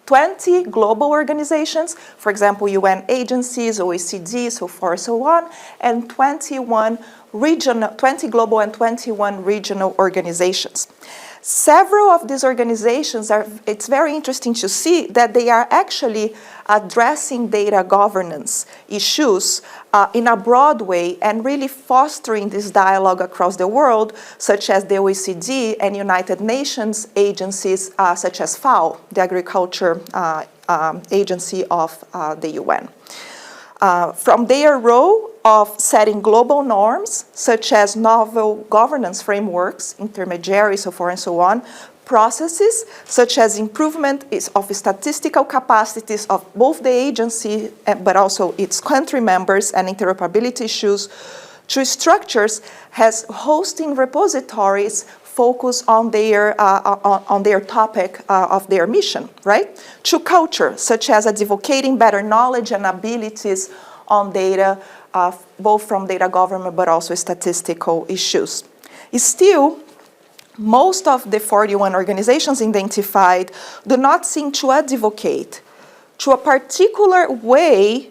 20 global organizations, for example, UN agencies, OECD, so forth, so on, and 20 global and 21 regional organizations. Several of these organizations it's very interesting to see that they are actually addressing data governance issues in a broad way and really fostering this dialogue across the world, such as the OECD and United Nations agencies such as FAO, the Agriculture Agency of the UN. From their role of setting global norms, such as novel governance frameworks, intermediaries, so forth and so on, processes such as improvement of statistical capacities of both the agency, but also its country members and interoperability issues, to structures as hosting repositories focus on their topic of their mission, right? To culture, such as advocating better knowledge and abilities on data, both from data government but also statistical issues. Still, most of the 41 organizations identified do not seem to advocate to a particular way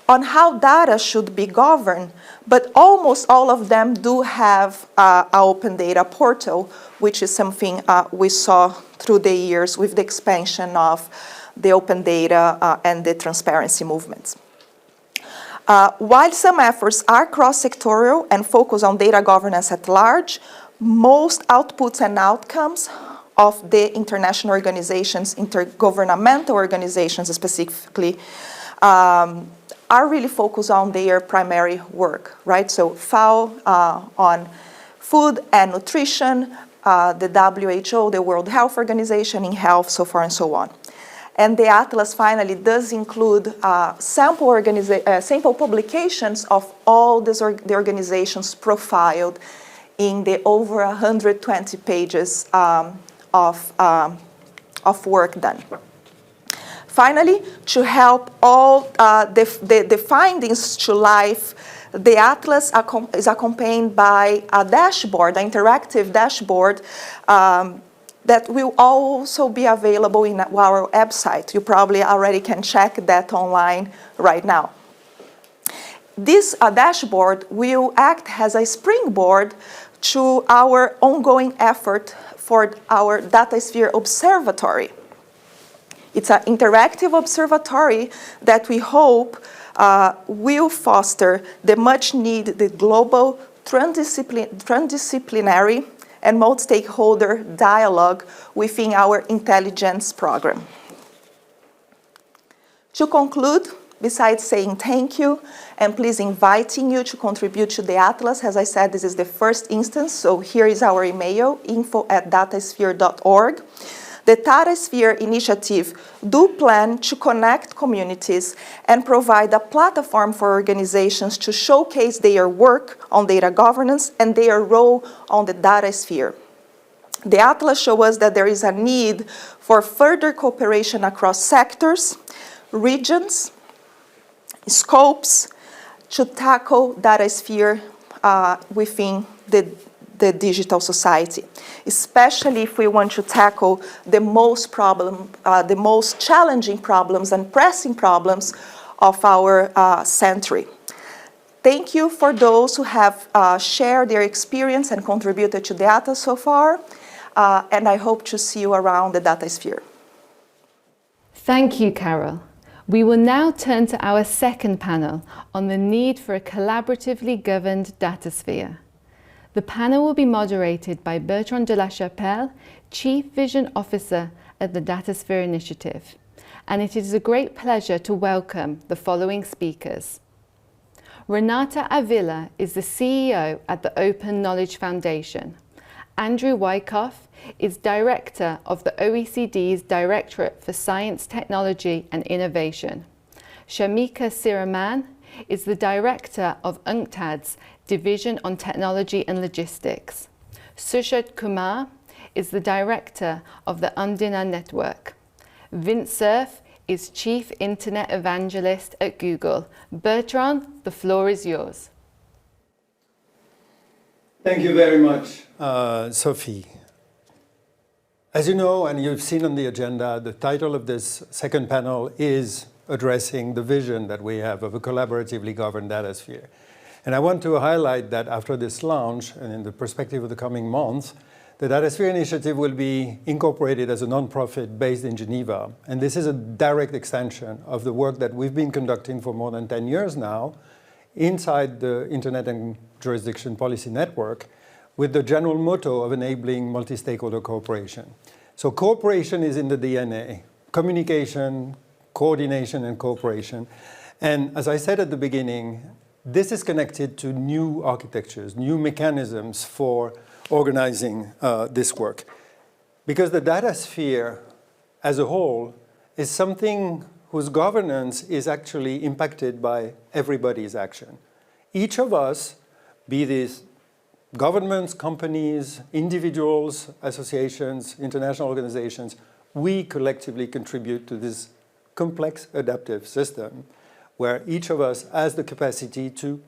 on how data should be governed, but almost all of them do have an open data portal, which is something we saw through the years with the expansion of the open data and the transparency movements. While some efforts are cross-sectorial and focus on data governance at large, most outputs and outcomes of the international organizations, intergovernmental organizations specifically, are really focused on their primary work, right? So FAO on food and nutrition, the WHO, the World Health Organization in health, so forth and so on. And the Atlas finally does include sample publications of all the organizations profiled in the over 120 pages of work done. Finally, to help all the findings to life, the Atlas is accompanied by a dashboard, an interactive dashboard that will also be available in our website. You probably already can check that online right now. This dashboard will act as a springboard to our ongoing effort for our Datasphere Observatory. It's an interactive observatory that we hope will foster the much needed global transdisciplinary and multi-stakeholder dialogue within our intelligence program. To conclude, besides saying thank you and please inviting you to contribute to the Atlas, as I said, this is the first instance, so here is our email, info@datasphere.org. The Datasphere Initiative do plan to connect communities and provide a platform for organizations to showcase their work on data governance and their role on the data sphere. The Atlas shows us that there is a need for further cooperation across sectors, regions, scopes to tackle data sphere within the digital society, especially if we want to tackle the most challenging problems and pressing problems of our century. Thank you for those who have shared their experience and contributed to the Atlas so far, and I hope to see you around the Datasphere. Thank you, Carol. We will now turn to our second panel on the need for a collaboratively governed datasphere. The panel will be moderated by Bertrand de la Chapelle, Chief Vision Officer at the Datasphere Initiative. And it is a great pleasure to welcome the following speakers. Renata Avila is the CEO at the Open Knowledge Foundation. Andrew Wyckoff is Director of the OECD's Directorate for Science, Technology and Innovation. Shamika Siraman is the Director of UNCTAD's Division on Technology and Logistics. Sushant Kumar is the Director of the Undina Network. Vint Cerf is Chief Internet Evangelist at Google. Bertrand, the floor is yours. Thank you very much, Sophie. As you know, and you've seen on the agenda, the title of this second panel is addressing the vision that we have of a collaboratively governed datasphere. And I want to highlight that after this launch, and in the perspective of the coming months, The Datasphere Initiative will be incorporated as a nonprofit based in Geneva. And this is a direct extension of the work that we've been conducting for more than 10 years now inside the Internet and Jurisdiction Policy Network with the general motto of enabling multi-stakeholder cooperation. So cooperation is in the DNA. Communication, coordination, and cooperation. And as I said at the beginning, this is connected to new architectures, new mechanisms for organizing this work. Because the data sphere as a whole is something whose governance is actually impacted by everybody's action. Each of us, be these governments, companies, individuals, associations, international organizations, we collectively contribute to this complex adaptive system where each of us has the capacity to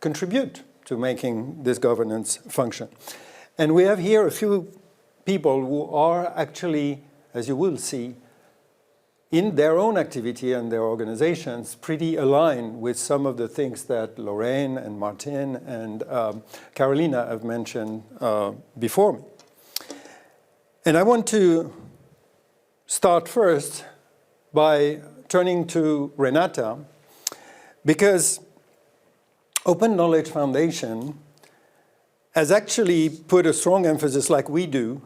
contribute to making this governance function. And we have here a few people who are actually, as you will see, in their own activity and their organizations, pretty aligned with some of the things that Lorraine and Martin and Carolina have mentioned before me. And I want to start first by turning to Renata, because Open Knowledge Foundation has actually put a strong emphasis, like we do,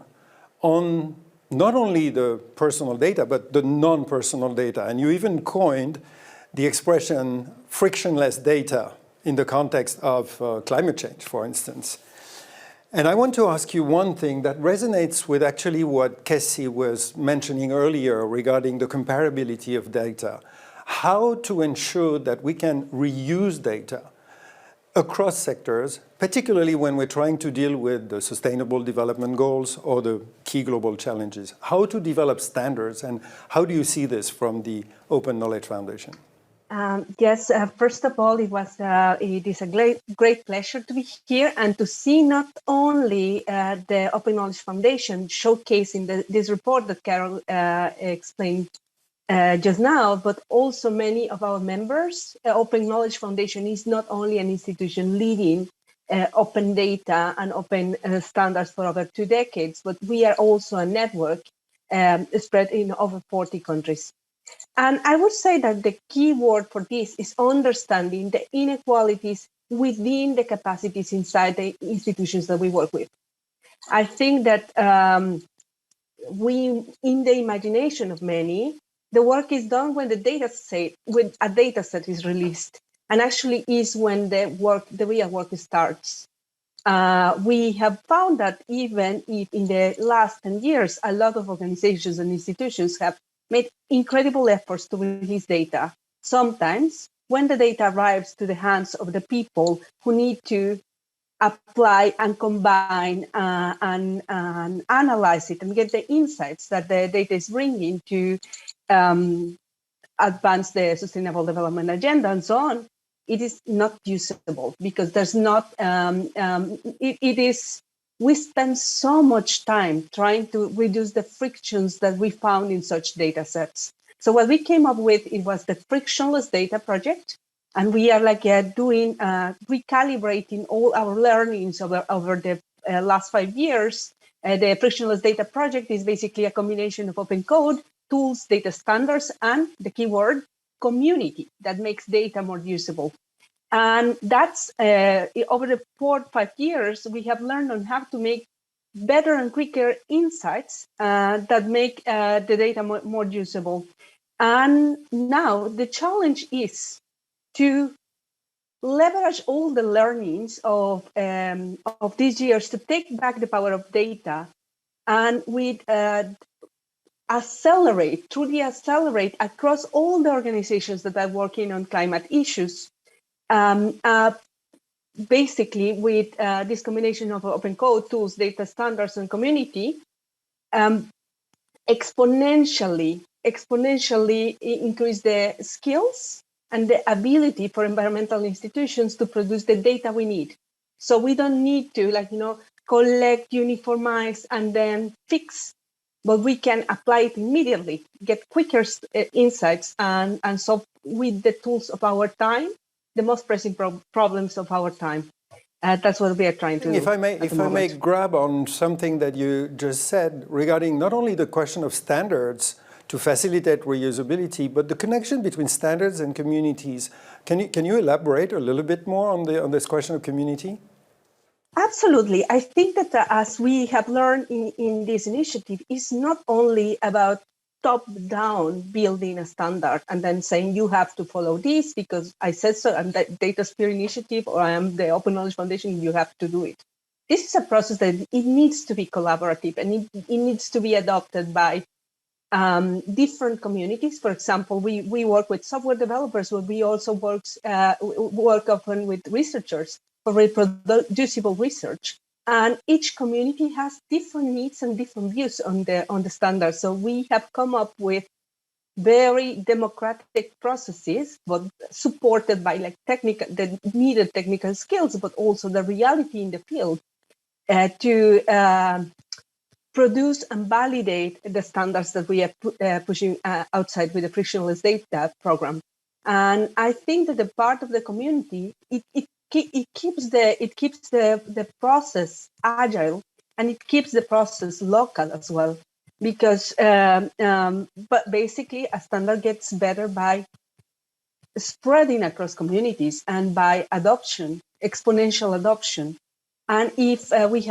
on not only the personal data, but the non-personal data. And you even coined the expression frictionless data in the context of climate change, for instance. And I want to ask you one thing that resonates with actually what Kessie was mentioning earlier regarding the comparability of data. How to ensure that we can reuse data across sectors, particularly when we're trying to deal with the Sustainable Development Goals or the key global challenges. How to develop standards, and how do you see this from the Open Knowledge Foundation? Yes, first of all, it is a great pleasure to be here and to see not only the Open Knowledge Foundation showcasing this report that Carol explained just now, but also many of our members. Open Knowledge Foundation is not only an institution leading open data and open standards for over 2 decades, but we are also a network spread in over 40 countries. And I would say that the key word for this is understanding the inequalities within the capacities inside the institutions that we work with. I think that in the imagination of many, the work is done when when a data set is released, and actually is when the real work starts. We have found that even if in the last 10 years, a lot of organizations and institutions have made incredible efforts to release data, sometimes when the data arrives to the hands of the people who need to apply and combine and analyze it and get the insights that the data is bringing to advance the Sustainable Development Agenda and so on, it is not usable because there's not, we spend so much time trying to reduce the frictions that we found in such data sets. So what we came up with, it was the Frictionless Data Project. And we are recalibrating all our learnings over the last 5 years. The Frictionless Data Project is basically a combination of open code, tools, data standards, and the keyword community that makes data more usable. And that's over the 4 or 5 years, we have learned on how to make better and quicker insights that make the data more usable. And now the challenge is to leverage all the learnings of these years to take back the power of data and with truly accelerate across all the organizations that are working on climate issues. Basically, with this combination of open code, tools, data standards, and community, exponentially increase the skills and the ability for environmental institutions to produce the data we need. So we don't need to collect, uniformize, and then fix, but we can apply it immediately, get quicker insights, and solve with the tools of our time the most pressing problems of our time. That's what we are trying to do. If I may grab on something that you just said regarding not only the question of standards to facilitate reusability, but the connection between standards and communities. Can you elaborate a little bit more on this question of community? Absolutely. I think that as we have learned in this initiative, it's not only about top-down building a standard and then saying you have to follow this because I said so, I'm the Datasphere Initiative or I am the Open Knowledge Foundation, you have to do it. This is a process that it needs to be collaborative and it needs to be adopted by different communities. For example, we work with software developers, but we also work often with researchers for reproducible research. And each community has different needs and different views on the standards. So we have come up with very democratic processes, but supported by the needed technical skills, but also the reality in the field to produce and validate the standards that we are pushing outside with the frictionless data program. And I think that the part of the community, it keeps the process agile and it keeps the process local as well. Because but basically a standard gets better by spreading across communities and by adoption, exponential adoption. And if we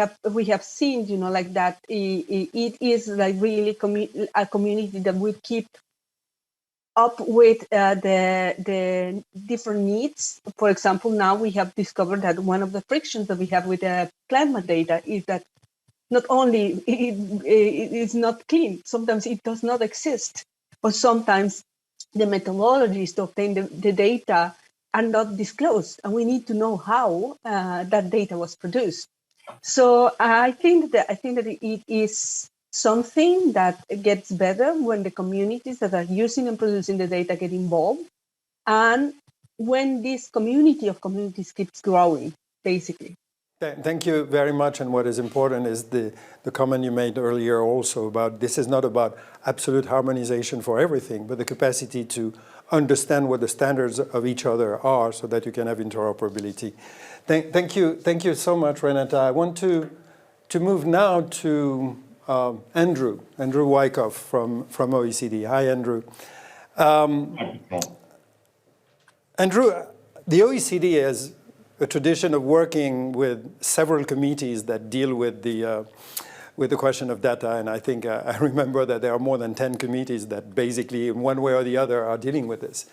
have seen, like that, it is like really a community that will keep up with the different needs. For example, now we have discovered that one of the frictions that we have with the climate data is that not only it is not clean, sometimes it does not exist, or sometimes the methodologies to obtain the data are not disclosed, and we need to know how that data was produced. So I think that it is something that gets better when the communities that are using and producing the data get involved, and when this community of communities keeps growing, basically. Thank you very much. And what is important is the comment you made earlier also about this is not about absolute harmonization for everything, but the capacity to understand what the standards of each other are so that you can have interoperability. Thank you so much, Renata. I want to move now to Andrew Wyckoff from OECD. Hi, Andrew. Andrew, the OECD has a tradition of working with several committees that deal with the question of data, and I think I remember that there are more than 10 committees that basically, in one way or the other, are dealing with this.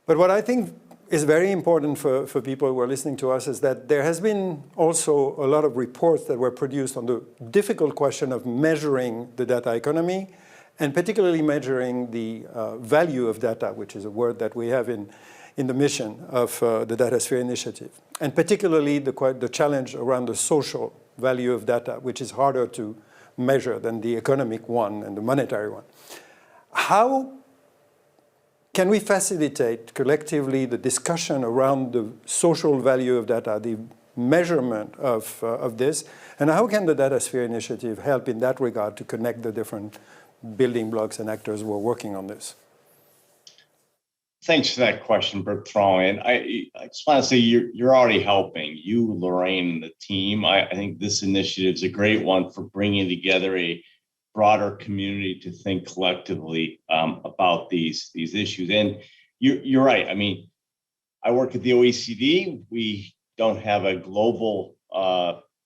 But what I think is very important for people who are listening to us is that there has been also a lot of reports that were produced on the difficult question of measuring the data economy, and particularly measuring the value of data, which is a word that we have in the mission of the Datasphere Initiative, and particularly the challenge around the social value of data, which is harder to measure than the economic one and the monetary one. How can we facilitate collectively the discussion around the social value of data, the measurement of this, and how can the Datasphere Initiative help in that regard to connect the different building blocks and actors who are working on this? Thanks for that question, Bertrand. And I just want to say you're already helping. You, Lorraine, and the team. I think this initiative is a great one for bringing together a broader community to think collectively about these issues. And you're right. I mean, I work at the OECD. We don't have a global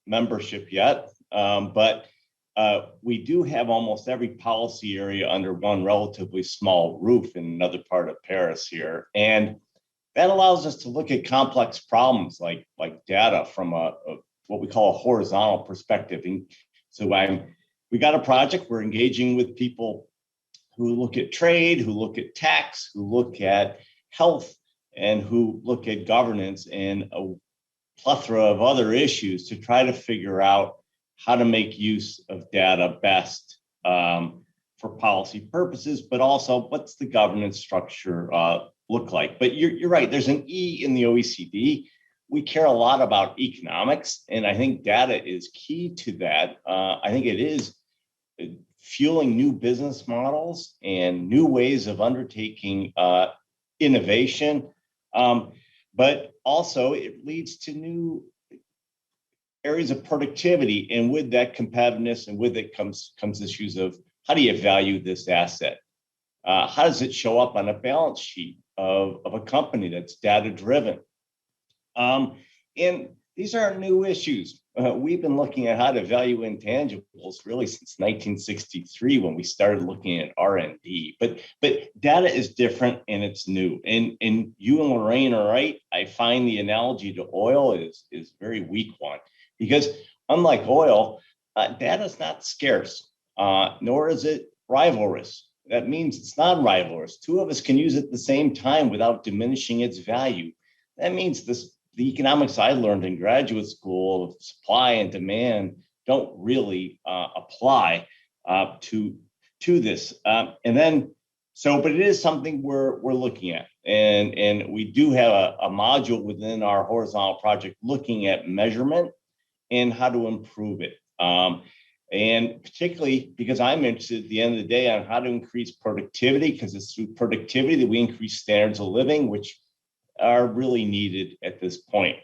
membership yet, but we do have almost every policy area under one relatively small roof in another part of Paris here. And that allows us to look at complex problems like data from what we call a horizontal perspective. And so we got a project, we're engaging with people who look at trade, who look at tax, who look at health, and who look at governance and a plethora of other issues to try to figure out how to make use of data best for policy purposes, but also what's the governance structure look like. But you're right, there's an E in the OECD. We care a lot about economics, and I think data is key to that. I think it is fueling new business models and new ways of undertaking innovation, but also it leads to new areas of productivity, and with that competitiveness and with it comes issues of how do you value this asset? How does it show up on a balance sheet of a company that's data driven? And these aren't new issues. We've been looking at how to value intangibles really since 1963 when we started looking at R&D. But data is different and it's new. And you and Lorraine are right. I find the analogy to oil is a very weak one because unlike oil, data is not scarce, nor is it rivalrous. That means it's not rivalrous. Two of us can use it at the same time without diminishing its value. That means the economics I learned in graduate school of supply and demand don't really apply to this. But it is something we're looking at. And we do have a module within our horizontal project looking at measurement and how to improve it. And particularly because I'm interested at the end of the day on how to increase productivity, because it's through productivity that we increase standards of living, which are really needed at this point.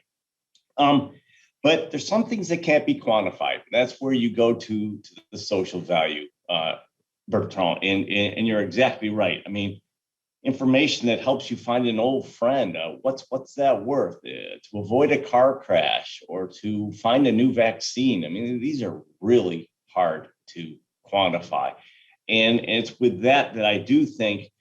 But there's some things that can't be quantified. That's where you go to the social value, Bertrand, and you're exactly right. I mean, information that helps you find an old friend, what's that worth? To avoid a car crash or to find a new vaccine. I mean, these are really hard to quantify. And it's with that I do think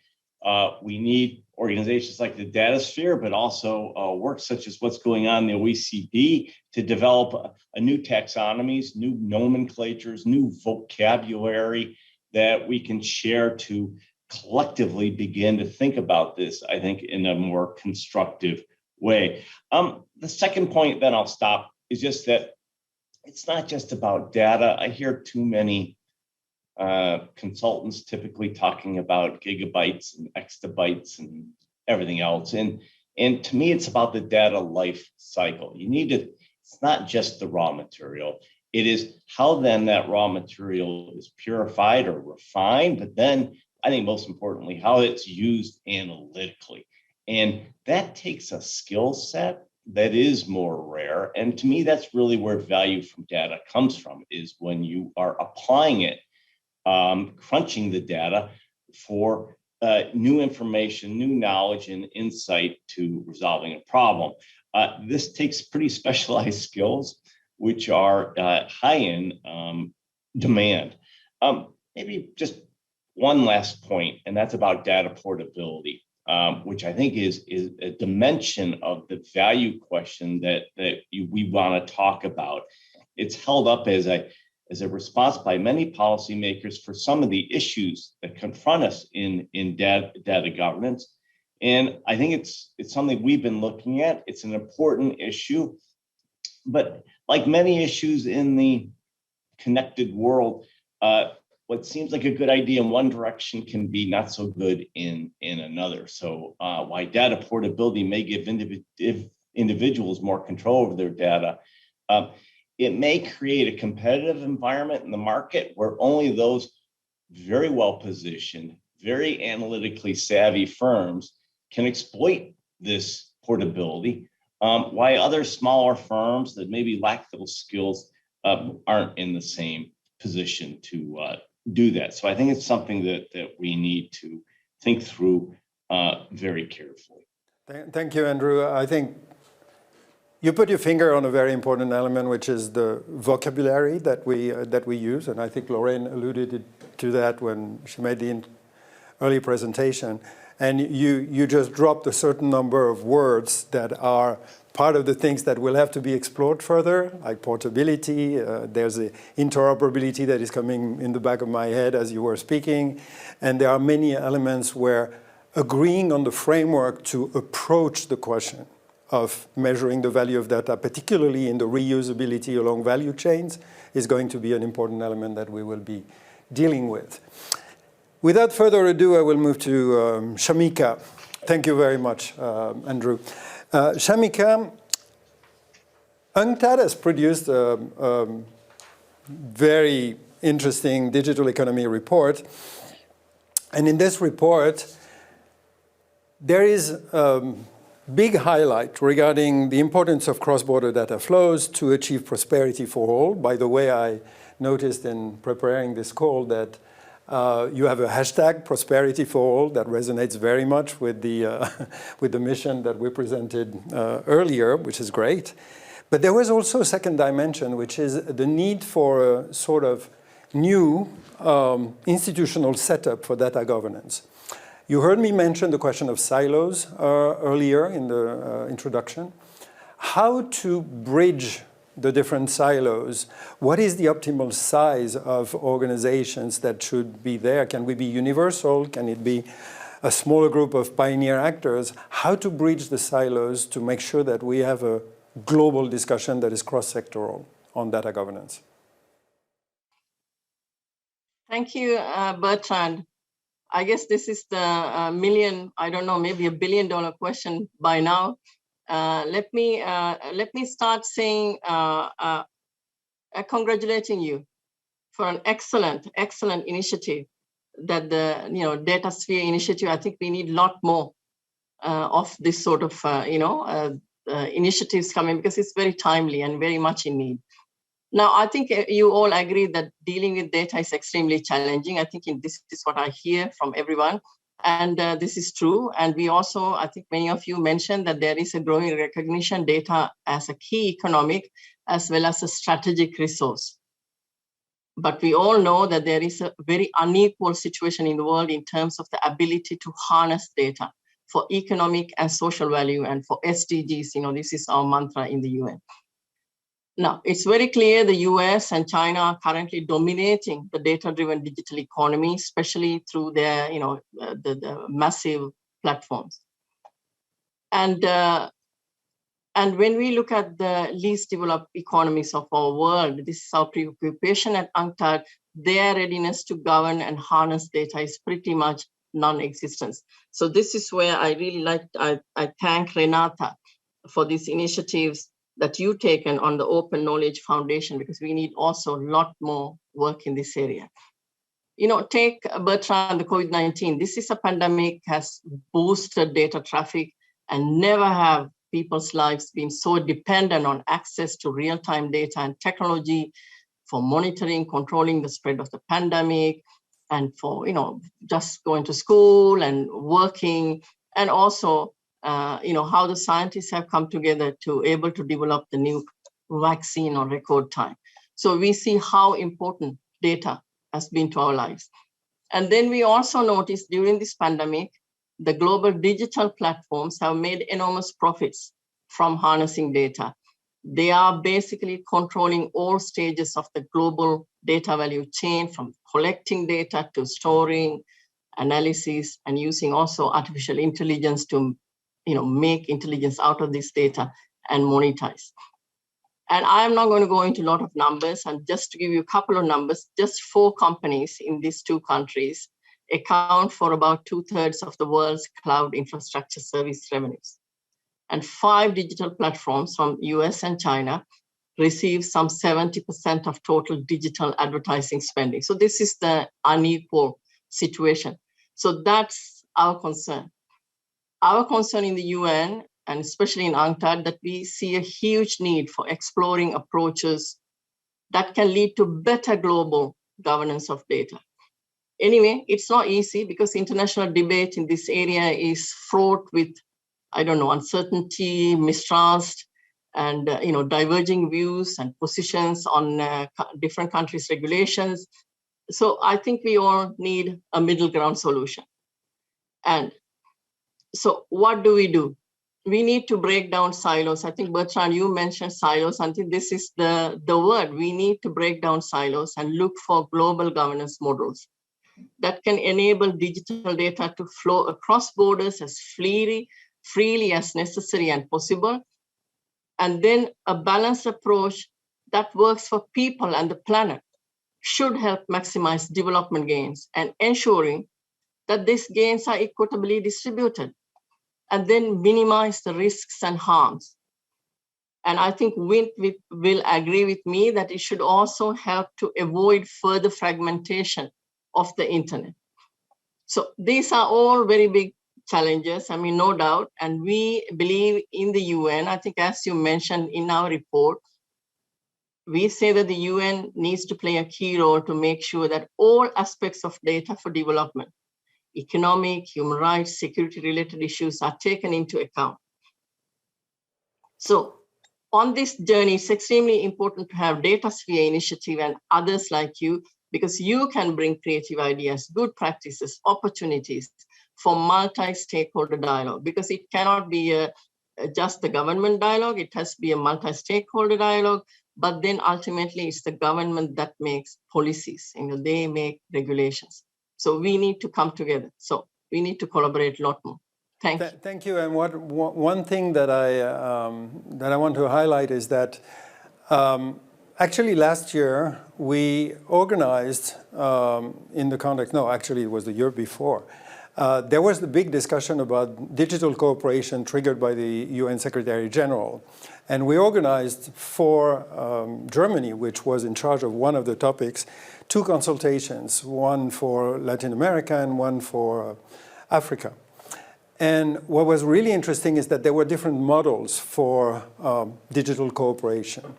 we need organizations like the Datasphere, but also work such as what's going on in the OECD to develop a new taxonomies, new nomenclatures, new vocabulary that we can share to collectively begin to think about this, I think, in a more constructive way. The second point, then I'll stop, is just that it's not just about data. I hear too many consultants typically talking about gigabytes and exabytes and everything else. And to me, it's about the data life cycle. It's not just the raw material. It is how then that raw material is purified or refined, but then I think most importantly, how it's used analytically. And that takes a skill set that is more rare. And to me, that's really where value from data comes from, is when you are applying it, crunching the data for new information, new knowledge, and insight to resolving a problem. This takes pretty specialized skills, which are high in demand. Maybe just one last point, and that's about data portability, which I think is a dimension of the value question that we want to talk about. It's held up as a response by many policymakers for some of the issues that confront us in data governance. And I think it's something we've been looking at. It's an important issue, but like many issues in the connected world, what seems like a good idea in one direction can be not so good in another. So while data portability may give individuals more control over their data, it may create a competitive environment in the market where only those very well positioned, very analytically savvy firms can exploit this portability, while other smaller firms that maybe lack those skills aren't in the same position to do that. So I think it's something that we need to think through very carefully. Thank you, Andrew. I think you put your finger on a very important element, which is the vocabulary that we use, and I think Lorraine alluded to that when she made the early presentation. And you just dropped a certain number of words that are part of the things that will have to be explored further, like portability. There's the interoperability that is coming in the back of my head as you were speaking, and there are many elements where agreeing on the framework to approach the question of measuring the value of data, particularly in the reusability along value chains, is going to be an important element that we will be dealing with. Without further ado, I will move to Shamika. Thank you very much, Andrew. Shamika, UNCTAD has produced a very interesting digital economy report. And in this report, there is big highlight regarding the importance of cross-border data flows to achieve prosperity for all. By the way, I noticed in preparing this call that you have a hashtag, prosperity for all, that resonates very much with the mission that we presented earlier, which is great. But there was also a second dimension, which is the need for a sort of new institutional setup for data governance. You heard me mention the question of silos earlier in the introduction. How to bridge the different silos? What is the optimal size of organizations that should be there? Can we be universal? Can it be a smaller group of pioneer actors? How to bridge the silos to make sure that we have a global discussion that is cross-sectoral on data governance? Thank you, Bertrand. I guess this is the million, I don't know, maybe $1 billion question by now. Let me start saying, congratulating you for an excellent initiative. That the Datasphere Initiative. I think we need a lot more of this sort of initiatives coming, because it's very timely and very much in need. Now, I think you all agree that dealing with data is extremely challenging. I think this is what I hear from everyone. And this is true. And we also, I think many of you mentioned that there is a growing recognition data as a key economic as well as a strategic resource. But we all know that there is a very unequal situation in the world in terms of the ability to harness data for economic and social value and for SDGs. This is our mantra in the UN. Now, it's very clear the US and China are currently dominating the data-driven digital economy, especially through their, the massive platforms. And when we look at the least developed economies of our world, this is our preoccupation at UNCTAD, their readiness to govern and harness data is pretty much non-existent. So this is where I really I thank Renata for these initiatives that you've taken on the Open Knowledge Foundation, because we need also a lot more work in this area. Take Bertrand, the COVID-19. This is a pandemic, has boosted data traffic, and never have people's lives been so dependent on access to real-time data and technology for monitoring, controlling the spread of the pandemic, and for just going to school and working, and also how the scientists have come together to able to develop the new vaccine on record time. So we see how important data has been to our lives. And then we also noticed during this pandemic, the global digital platforms have made enormous profits from harnessing data. They are basically controlling all stages of the global data value chain, from collecting data to storing, analysis, and using also artificial intelligence to make intelligence out of this data and monetize. And I'm not going to go into a lot of numbers, and just to give you a couple of numbers, just 4 companies in these 2 countries account for about 2/3 of the world's cloud infrastructure service revenues. And 5 digital platforms from US and China receive some 70% of total digital advertising spending. So this is the unequal situation. So that's our concern. Our concern in the UN, and especially in UNCTAD, that we see a huge need for exploring approaches that can lead to better global governance of data. Anyway, it's not easy, because international debate in this area is fraught with, uncertainty, mistrust, and diverging views and positions on different countries' regulations. So I think we all need a middle ground solution. And so what do? We need to break down silos. I think, Bertrand, you mentioned silos. I think this is the word. We need to break down silos and look for global governance models that can enable digital data to flow across borders as freely as necessary and possible. And then a balanced approach that works for people and the planet should help maximize development gains and ensuring that these gains are equitably distributed, and then minimize the risks and harms. And I think Wint will agree with me that it should also help to avoid further fragmentation of the internet. So these are all very big challenges, I mean, no doubt. And we believe in the UN. I think, as you mentioned in our report, we say that the UN needs to play a key role to make sure that all aspects of data for development, economic, human rights, security-related issues are taken into account. So on this journey, it's extremely important to have Datasphere Initiative and others like you, because you can bring creative ideas, good practices, opportunities for multi-stakeholder dialogue, because it cannot be just the government dialogue, it has to be a multi-stakeholder dialogue, but then ultimately it's the government that makes policies, they make regulations. So we need to come together. So we need to collaborate a lot more. Thank you. Thank you. And one thing that I want to highlight is that actually last year we organized in the context, no, actually it was the year before, there was the big discussion about digital cooperation triggered by the UN Secretary General. And we organized for Germany, which was in charge of one of the topics, 2 consultations, one for Latin America and one for Africa. And what was really interesting is that there were different models for digital cooperation.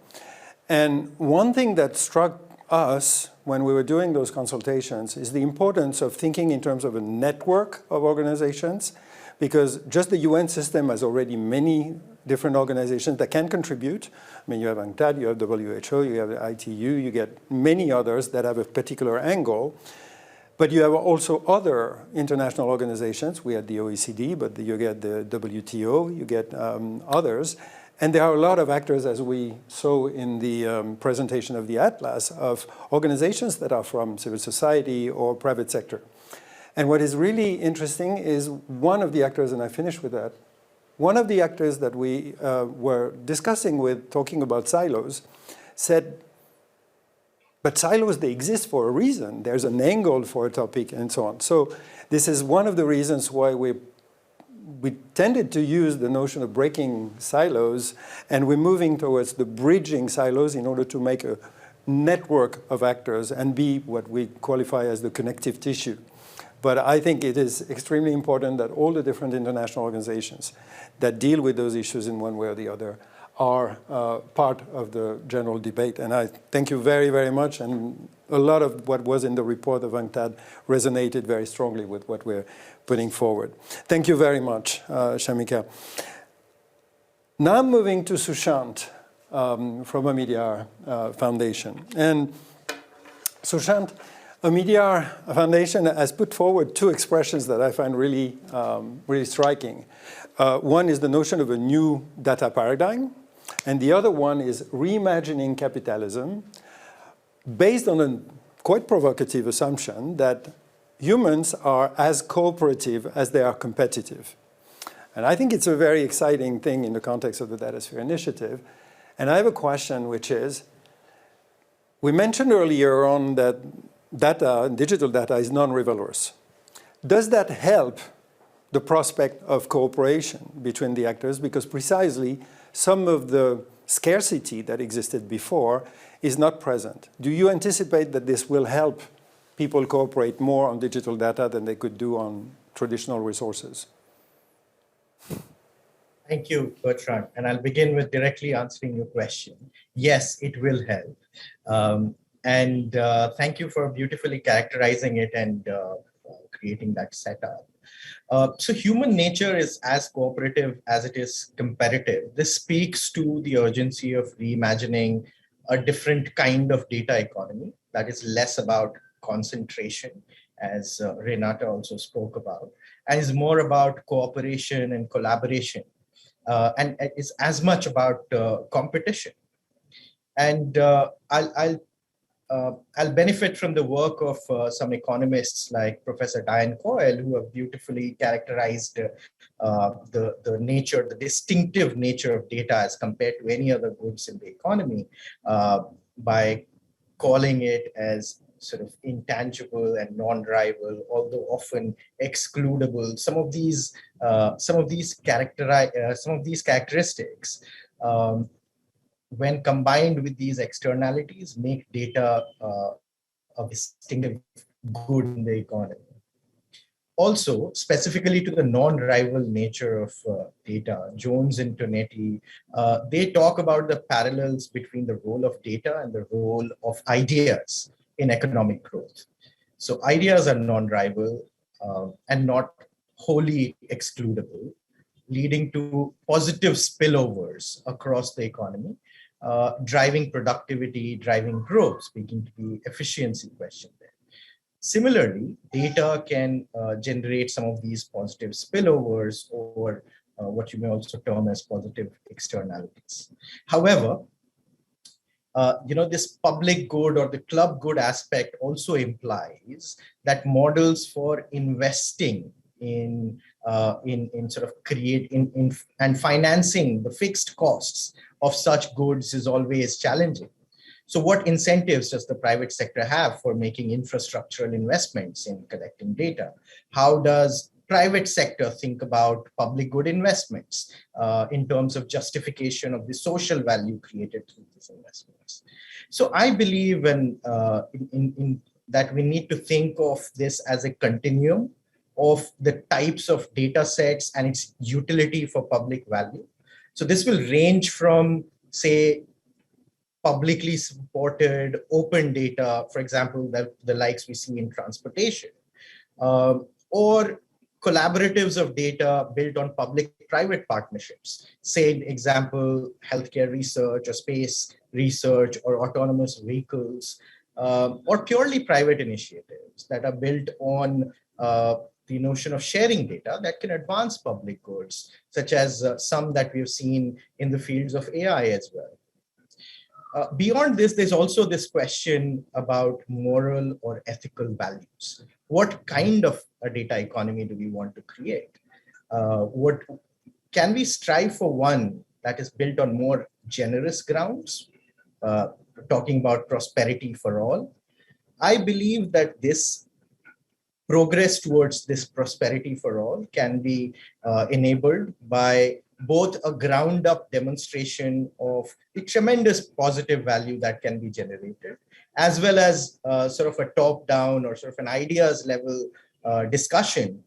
And one thing that struck us when we were doing those consultations is the importance of thinking in terms of a network of organizations, because just the UN system has already many different organizations that can contribute. I mean, you have UNCTAD, you have WHO, you have the ITU, you get many others that have a particular angle. But you have also other international organizations. We had the OECD, but you get the WTO, you get others. And there are a lot of actors, as we saw in the presentation of the Atlas, of organizations that are from civil society or private sector. And what is really interesting is one of the actors, and I finish with that, one of the actors that we were discussing with, talking about silos, said, but silos, they exist for a reason. There's an angle for a topic and so on. So this is one of the reasons why we tended to use the notion of breaking silos, and we're moving towards the bridging silos in order to make a network of actors and be what we qualify as the connective tissue. But I think it is extremely important that all the different international organizations that deal with those issues in one way or the other are part of the general debate. And I thank you very, very much. And a lot of what was in the report of UNCTAD resonated very strongly with what we're putting forward. Thank you very much, Shamika. Now I'm moving to Sushant from Omidyar Foundation. And Sushant, Omidyar Foundation has put forward 2 expressions that I find really, really striking. One is the notion of a new data paradigm, and the other one is reimagining capitalism, based on a quite provocative assumption that humans are as cooperative as they are competitive. And I think it's a very exciting thing in the context of the Datasphere Initiative. And I have a question, which is, we mentioned earlier on that data, digital data, is non-rivalrous. Does that help the prospect of cooperation between the actors? Because precisely some of the scarcity that existed before is not present. Do you anticipate that this will help people cooperate more on digital data than they could do on traditional resources? Thank you, Bertrand. And I'll begin with directly answering your question. Yes, it will help. Thank you for beautifully characterizing it and creating that setup. So human nature is as cooperative as it is competitive. This speaks to the urgency of reimagining a different kind of data economy that is less about concentration, as Renata also spoke about, and is more about cooperation and collaboration, and is as much about competition. And I'll benefit from the work of some economists like Professor Diane Coyle, who have beautifully characterized the nature, the distinctive nature of data as compared to any other goods in the economy, by calling it as sort of intangible and non-rival, although often excludable. Some of these characteristics, when combined with these externalities, make data a distinctive good in the economy. Also, specifically to the non-rival nature of data, Jones and Tonetti, they talk about the parallels between the role of data and the role of ideas in economic growth. So ideas are non-rival and not wholly excludable, leading to positive spillovers across the economy, driving productivity, driving growth, speaking to the efficiency question there. Similarly, data can generate some of these positive spillovers or what you may also term as positive externalities. However, this public good or the club good aspect also implies that models for investing in sort of and financing the fixed costs of such goods is always challenging. So what incentives does the private sector have for making infrastructural investments in collecting data? How does private sector think about public good investments in terms of justification of the social value created through these investments? So I believe in that we need to think of this as a continuum of the types of data sets and its utility for public value. So this will range from, say, publicly supported open data, for example, the likes we see in transportation, or collaboratives of data built on public-private partnerships, say, example, healthcare research or space research or autonomous vehicles, or purely private initiatives that are built on the notion of sharing data that can advance public goods, such as some that we've seen in the fields of AI as well. Beyond this, there's also this question about moral or ethical values. What kind of a data economy do we want to create? What can we strive for one that is built on more generous grounds, talking about prosperity for all? I believe that this progress towards this prosperity for all can be enabled by both a ground-up demonstration of the tremendous positive value that can be generated, as well as sort of a top-down or sort of an ideas level discussion,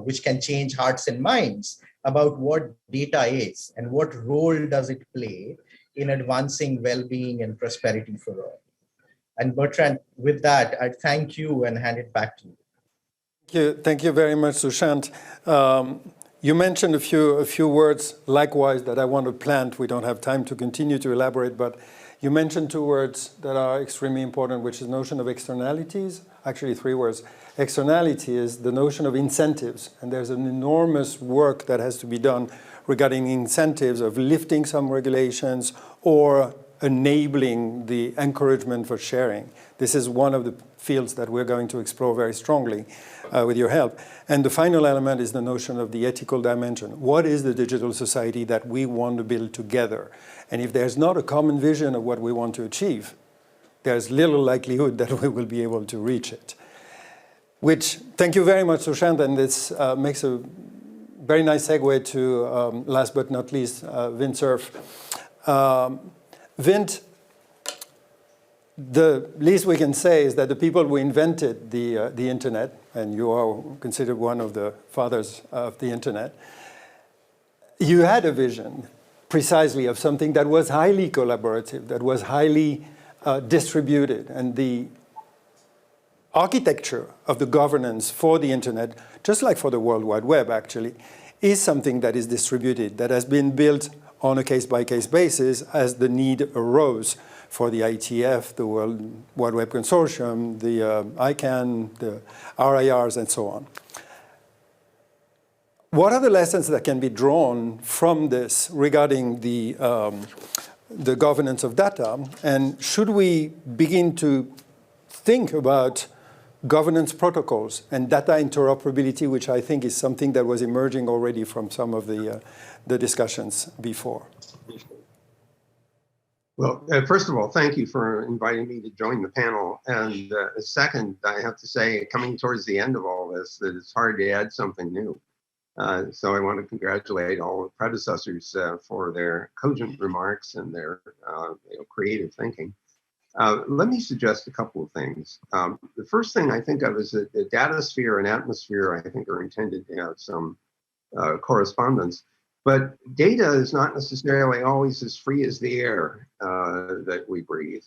which can change hearts and minds about what data is and what role does it play in advancing well-being and prosperity for all. And Bertrand, with that, I thank you and hand it back to you. Thank you very much, Sushant. You mentioned a few words, likewise, that I want to plant. We don't have time to continue to elaborate, but you mentioned two words that are extremely important, which is the notion of externalities. Actually, three words. Externality is the notion of incentives, and there's an enormous work that has to be done regarding incentives of lifting some regulations or enabling the encouragement for sharing. This is one of the fields that we're going to explore very strongly with your help. And the final element is the notion of the ethical dimension. What is the digital society that we want to build together? And if there's not a common vision of what we want to achieve, there's little likelihood that we will be able to reach it. Which, thank you very much, Sushant, and this makes a very nice segue to, last but not least, Vint Cerf. Vint, the least we can say is that the people who invented the internet, and you are considered one of the fathers of the internet, you had a vision precisely of something that was highly collaborative, that was highly distributed, and the architecture of the governance for the internet, just like for the World Wide Web actually, is something that is distributed, that has been built on a case-by-case basis as the need arose for the IETF, the World Wide Web Consortium, the ICANN, the RIRs, and so on. What are the lessons that can be drawn from this regarding the governance of data? And should we begin to think about governance protocols and data interoperability, which I think is something that was emerging already from some of the discussions before? Well, first of all, thank you for inviting me to join the panel. And second, I have to say, coming towards the end of all this, that it's hard to add something new. So I want to congratulate all the predecessors for their cogent remarks and their creative thinking. Let me suggest a couple of things. The first thing I think of is that the Datasphere and Atmosphere, I think, are intended to have some correspondence. But data is not necessarily always as free as the air that we breathe.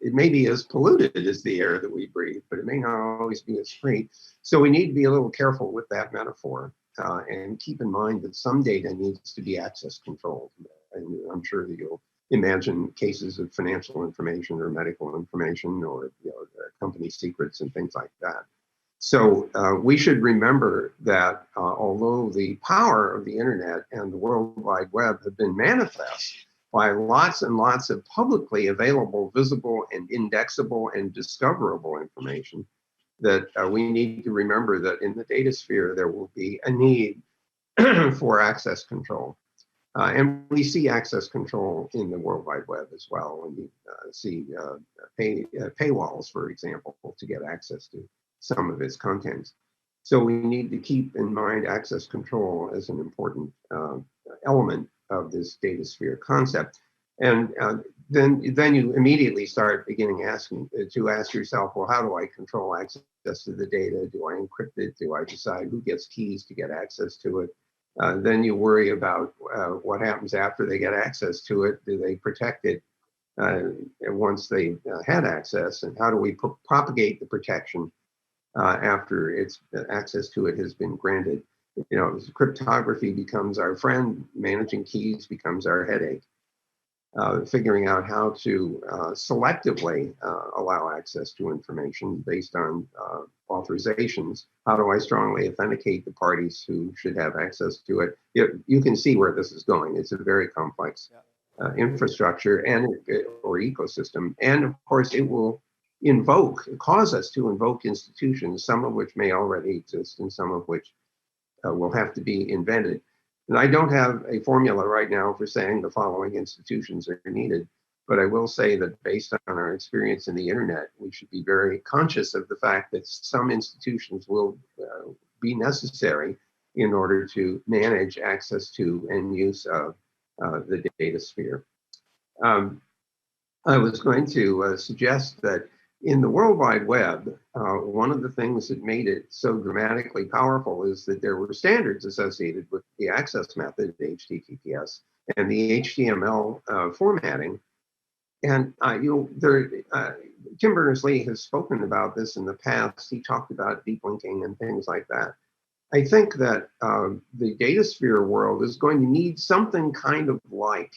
It may be as polluted as the air that we breathe, but it may not always be as free. So we need to be a little careful with that metaphor and keep in mind that some data needs to be access controlled. And I'm sure that you'll imagine cases of financial information or medical information or company secrets and things like that. So we should remember that although the power of the internet and the World Wide Web have been manifest by lots and lots of publicly available, visible, and indexable and discoverable information, that we need to remember that in the data sphere, there will be a need for access control. And we see access control in the World Wide Web as well. And we see paywalls, for example, to get access to some of its contents. So we need to keep in mind access control as an important element of this data sphere concept. And then you immediately start beginning to ask yourself, well, how do I control access to the data? Do I encrypt it? Do I decide who gets keys to get access to it? Then you worry about what happens after they get access to it. Do they protect it once they had access? And how do we propagate the protection after its access to it has been granted? Cryptography becomes our friend, managing keys becomes our headache. Figuring out how to selectively allow access to information based on authorizations. How do I strongly authenticate the parties who should have access to it? You can see where this is going. It's a very complex infrastructure or ecosystem. And of course, it will cause us to invoke institutions, some of which may already exist and some of which will have to be invented. And I don't have a formula right now for saying the following institutions are needed, but I will say that based on our experience in the internet, we should be very conscious of the fact that some institutions will be necessary in order to manage access to and use of the data sphere. I was going to suggest that in the World Wide Web, one of the things that made it so dramatically powerful is that there were standards associated with the access method, HTTPS, and the HTML formatting. And Tim Berners-Lee has spoken about this in the past. He talked about deep linking and things like that. I think that the data sphere world is going to need something kind of like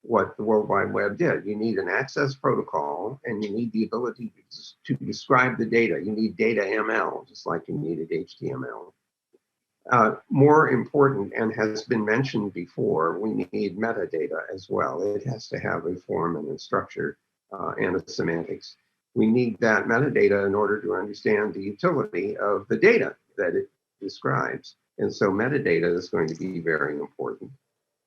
what the World Wide Web did. You need an access protocol and you need the ability to describe the data. You need data ML, just like you needed HTML. More important, and has been mentioned before, we need metadata as well. It has to have a form and a structure and a semantics. We need that metadata in order to understand the utility of the data that it describes. And so metadata is going to be very important.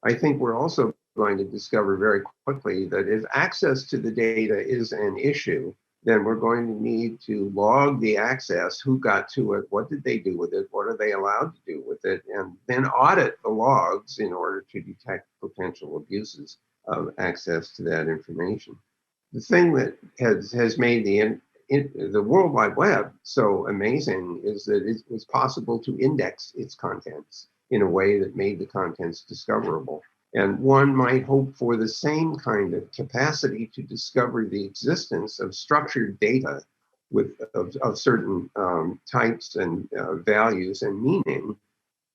I think we're also going to discover very quickly that if access to the data is an issue, then we're going to need to log the access, who got to it, what did they do with it, what are they allowed to do with it, and then audit the logs in order to detect potential abuses of access to that information. The thing that has made the World Wide Web so amazing is that it was possible to index its contents in a way that made the contents discoverable. And one might hope for the same kind of capacity to discover the existence of structured data of certain types and values and meaning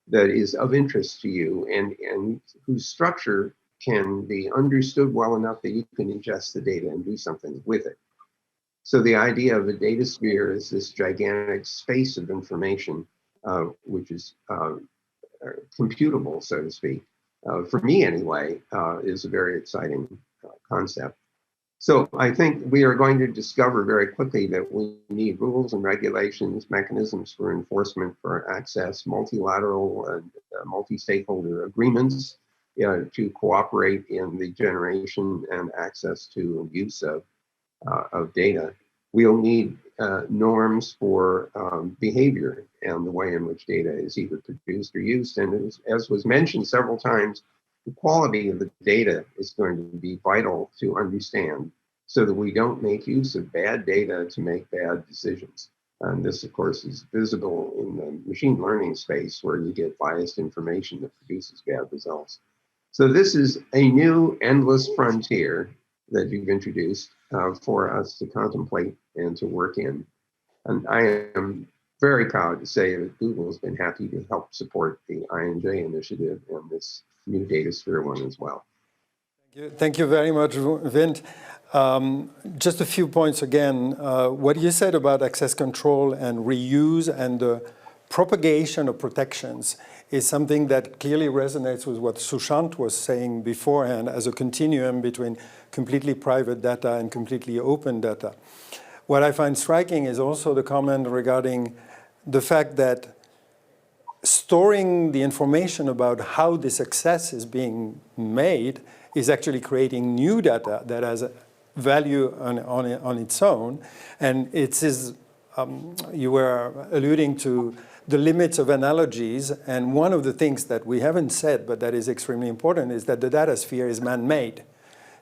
that is of interest to you and whose structure can be understood well enough that you can ingest the data and do something with it. So the idea of a data sphere is this gigantic space of information, which is computable, so to speak. For me anyway, is a very exciting concept. So I think we are going to discover very quickly that we need rules and regulations, mechanisms for enforcement for access, multilateral and multi-stakeholder agreements to cooperate in the generation and access to and use of data. We'll need norms for behavior and the way in which data is either produced or used. And as was mentioned several times, the quality of the data is going to be vital to understand so that we don't make use of bad data to make bad decisions. And this, of course, is visible in the machine learning space where you get biased information that produces bad results. So this is a new endless frontier that you've introduced for us to contemplate and to work in. And I am very proud to say that Google has been happy to help support the INJ initiative and this new Datasphere one as well. Thank you very much, Vint. Just a few points again. What you said about access control and reuse and the propagation of protections is something that clearly resonates with what Sushant was saying beforehand as a continuum between completely private data and completely open data. What I find striking is also the comment regarding the fact that storing the information about how this access is being made is actually creating new data that has value on its own. And it is, you were alluding to the limits of analogies. And one of the things that we haven't said, but that is extremely important, is that the data sphere is man-made.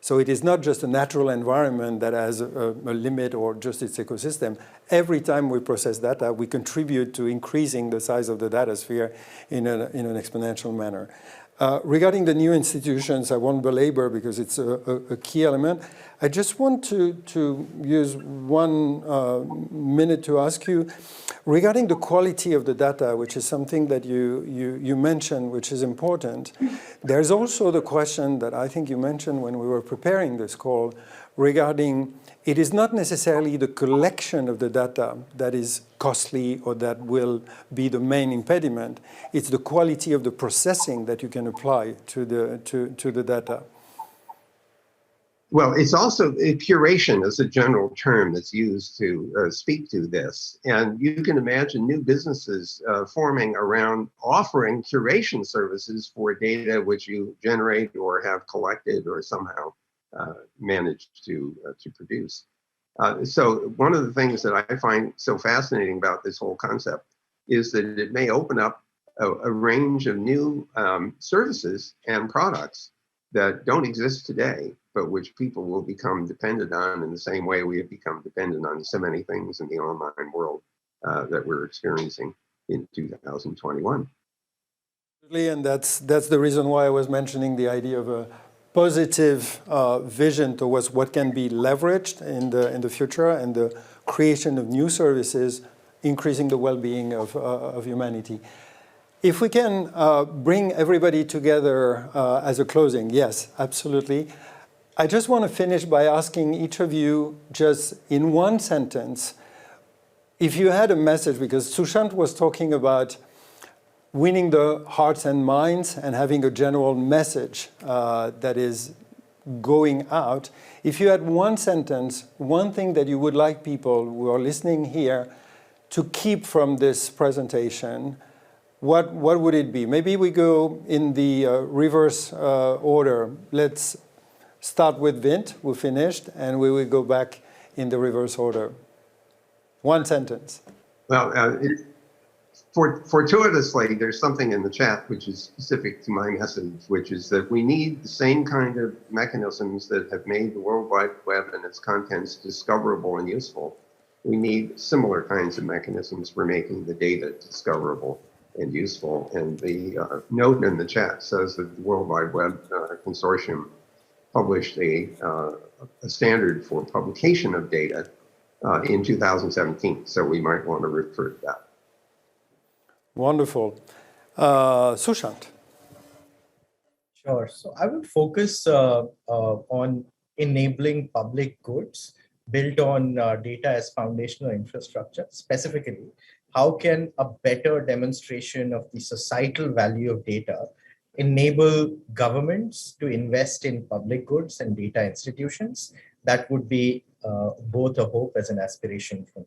So it is not just a natural environment that has a limit or just its ecosystem. Every time we process data, we contribute to increasing the size of the data sphere in an exponential manner. Regarding the new institutions, I won't belabor because it's a key element. I just want to use 1 minute to ask you, regarding the quality of the data, which is something that you mentioned, which is important, there's also the question that I think you mentioned when we were preparing this call regarding it is not necessarily the collection of the data that is costly or that will be the main impediment. It's the quality of the processing that you can apply to the data. Well, it's also curation as a general term that's used to speak to this. And you can imagine new businesses forming around offering curation services for data which you generate or have collected or somehow managed to produce. So one of the things that I find so fascinating about this whole concept is that it may open up a range of new services and products that don't exist today, but which people will become dependent on in the same way we have become dependent on so many things in the online world that we're experiencing in 2021. And that's the reason why I was mentioning the idea of a positive vision towards what can be leveraged in the future and the creation of new services, increasing the well-being of humanity. If we can bring everybody together as a closing, yes, absolutely. I just want to finish by asking each of you, just in 1 sentence, if you had a message, because Sushant was talking about winning the hearts and minds and having a general message that is going out. If you had 1 sentence, 1 thing that you would like people who are listening here to keep from this presentation, what would it be? Maybe we go in the reverse order. Let's start with Vint, who finished, and we will go back in the reverse order. 1 sentence. Well, fortuitously, there's something in the chat which is specific to my message, which is that we need the same kind of mechanisms that have made the World Wide Web and its contents discoverable and useful. We need similar kinds of mechanisms for making the data discoverable and useful. And the note in the chat says that the World Wide Web Consortium published a standard for publication of data in 2017. So we might want to refer to that. Wonderful. Sushant. Sure. So I would focus on enabling public goods built on data as foundational infrastructure. Specifically, how can a better demonstration of the societal value of data enable governments to invest in public goods and data institutions? That would be both a hope as an aspiration for me.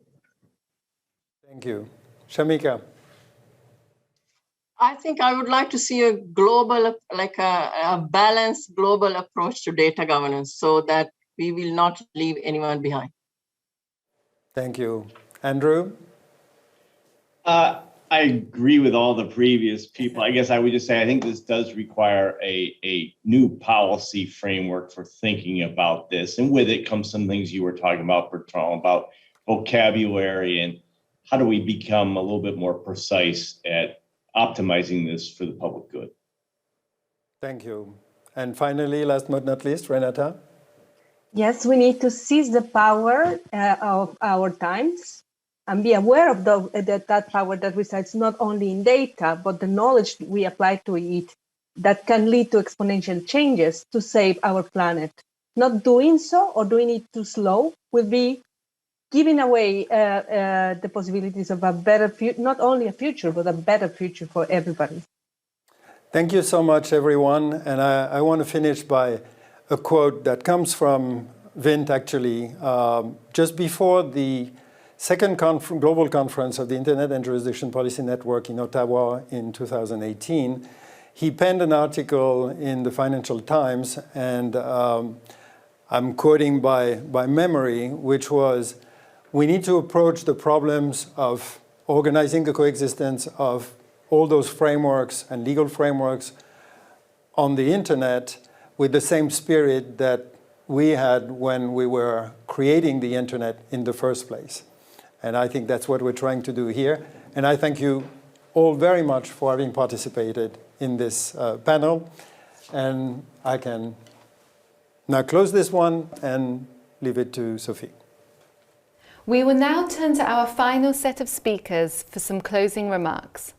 Thank you. Shamika. I think I would like to see a global, like a balanced global approach to data governance so that we will not leave anyone behind. Thank you. Andrew? I agree with all the previous people. I guess I would just say I think this does require a new policy framework for thinking about this. And with it comes some things you were talking about, Bertrand, about vocabulary and how do we become a little bit more precise at optimizing this for the public good. Thank you. And finally, last but not least, Renata. Yes, we need to seize the power of our times and be aware of that power that resides not only in data, but the knowledge we apply to it that can lead to exponential changes to save our planet. Not doing so or doing it too slow will be giving away the possibilities of a better future, not only a future, but a better future for everybody. Thank you so much, everyone. And I want to finish by a quote that comes from Vint, actually. Just before the second global conference of the Internet and Jurisdiction Policy Network in Ottawa in 2018, he penned an article in the Financial Times, and I'm quoting by memory, which was, we need to approach the problems of organizing the coexistence of all those frameworks and legal frameworks on the internet with the same spirit that we had when we were creating the internet in the first place. And I think that's what we're trying to do here. And I thank you all very much for having participated in this panel. And I can now close this one and leave it to Sophie. We will now turn to our final set of speakers for some closing remarks.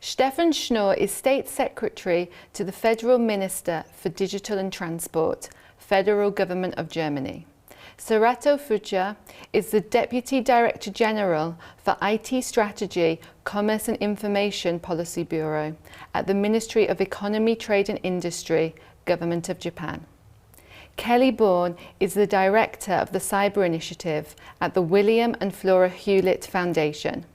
Stefan Schnorr is State Secretary to the Federal Minister for Digital and Transport, Federal Government of Germany. Serato Fuja is the Deputy Director General for IT Strategy, Commerce and Information Policy Bureau at the Ministry of Economy, Trade and Industry, Government of Japan. Kelly Bourne is the Director of the Cyber Initiative at the William and Flora Hewlett Foundation.